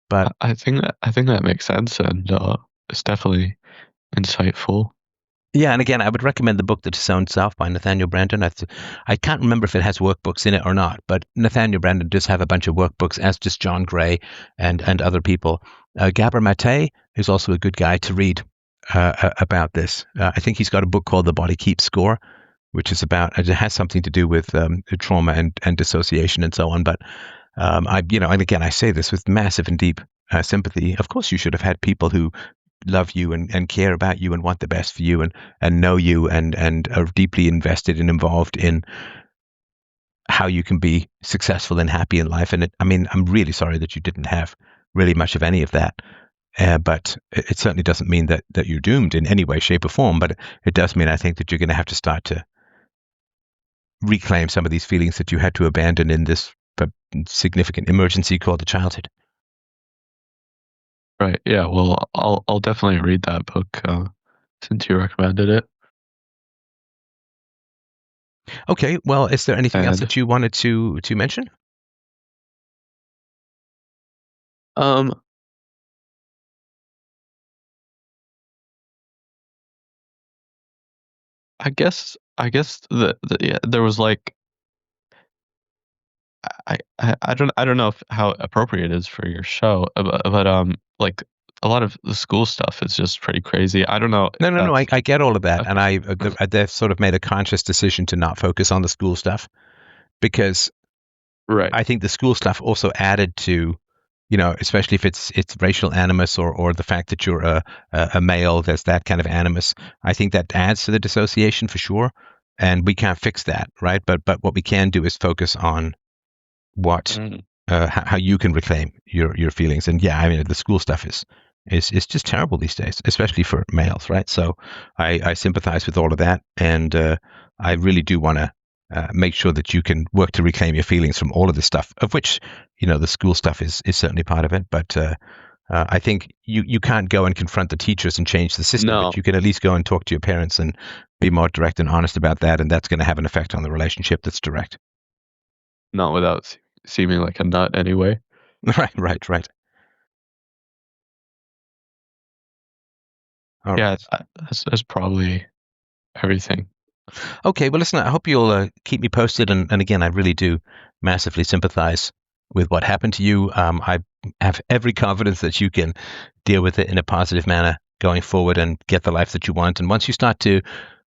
but I think that makes sense, and it's definitely insightful. yeah. And again, I would recommend the book The Disowned Self by Nathaniel Branden. I can't remember if it has workbooks in it or not, but Nathaniel Branden does have a bunch of workbooks, as does John Gray and other people. Gabor Mate is also a good guy to read about this. I think he's got a book called The Body Keeps Score, which is about, it has something to do with trauma and dissociation and so on. But and again, I say this with massive and deep sympathy. Of course, you should have had people who love you and care about you and want the best for you and know you and are deeply invested and involved in how you can be successful and happy in life. And I mean, I'm really sorry that you didn't have really much of any of that. But it certainly doesn't mean that you're doomed in any way, shape, or form. But it does mean, I think, that you're going to have to start to reclaim some of these feelings that you had to abandon in this significant emergency called the childhood. Right. Yeah. Well, I'll definitely read that book since you recommended it. Okay. Well, is there anything else And that you wanted to mention? um, I guess yeah, there was like I don't know if how appropriate it is for your show, but like a lot of the school stuff is just pretty crazy. I don't know No, if no, no. that's I get all of that, and okay. they've sort of made a conscious decision to not focus on the school stuff because Right. I think the school stuff also added to, especially if it's racial animus or the fact that you're a male, there's that kind of animus. I think that adds to the dissociation for sure, and we can't fix that, right? But what we can do is focus on what Mm. how you can reclaim your feelings. And yeah, I mean the school stuff is just terrible these days, especially for males, right? So I sympathize with all of that, and I really do want to make sure that you can work to reclaim your feelings from all of this stuff, of which the school stuff is certainly part of it. But I think you can't go and confront the teachers and change the system, but No, you can at least go and talk to your parents and be more direct and honest about that, and that's going to have an effect on the relationship that's direct. not without seeming like a nut anyway. Right, right, right. All Yeah, right. that's probably everything. Okay, well, listen, I hope you'll keep me posted. And again, I really do massively sympathize with what happened to you. I have every confidence that you can deal with it in a positive manner going forward and get the life that you want. And once you start to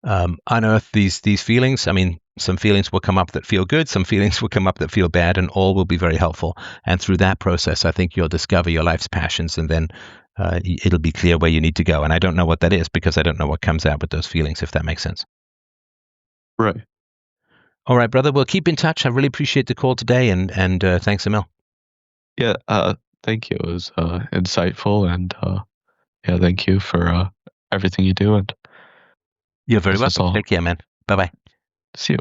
unearth these feelings, I mean, some feelings will come up that feel good, some feelings will come up that feel bad, and all will be very helpful. And through that process, I think you'll discover your life's passions, and then it'll be clear where you need to go. And I don't know what that is because I don't know what comes out with those feelings, if that makes sense. Right. All right, brother. Well, keep in touch. I really appreciate the call today, and thanks a mil. Yeah. Thank you. It was insightful, and yeah, thank you for everything you do, and You're very guess that's welcome. all. Take care, man. Bye bye. See you.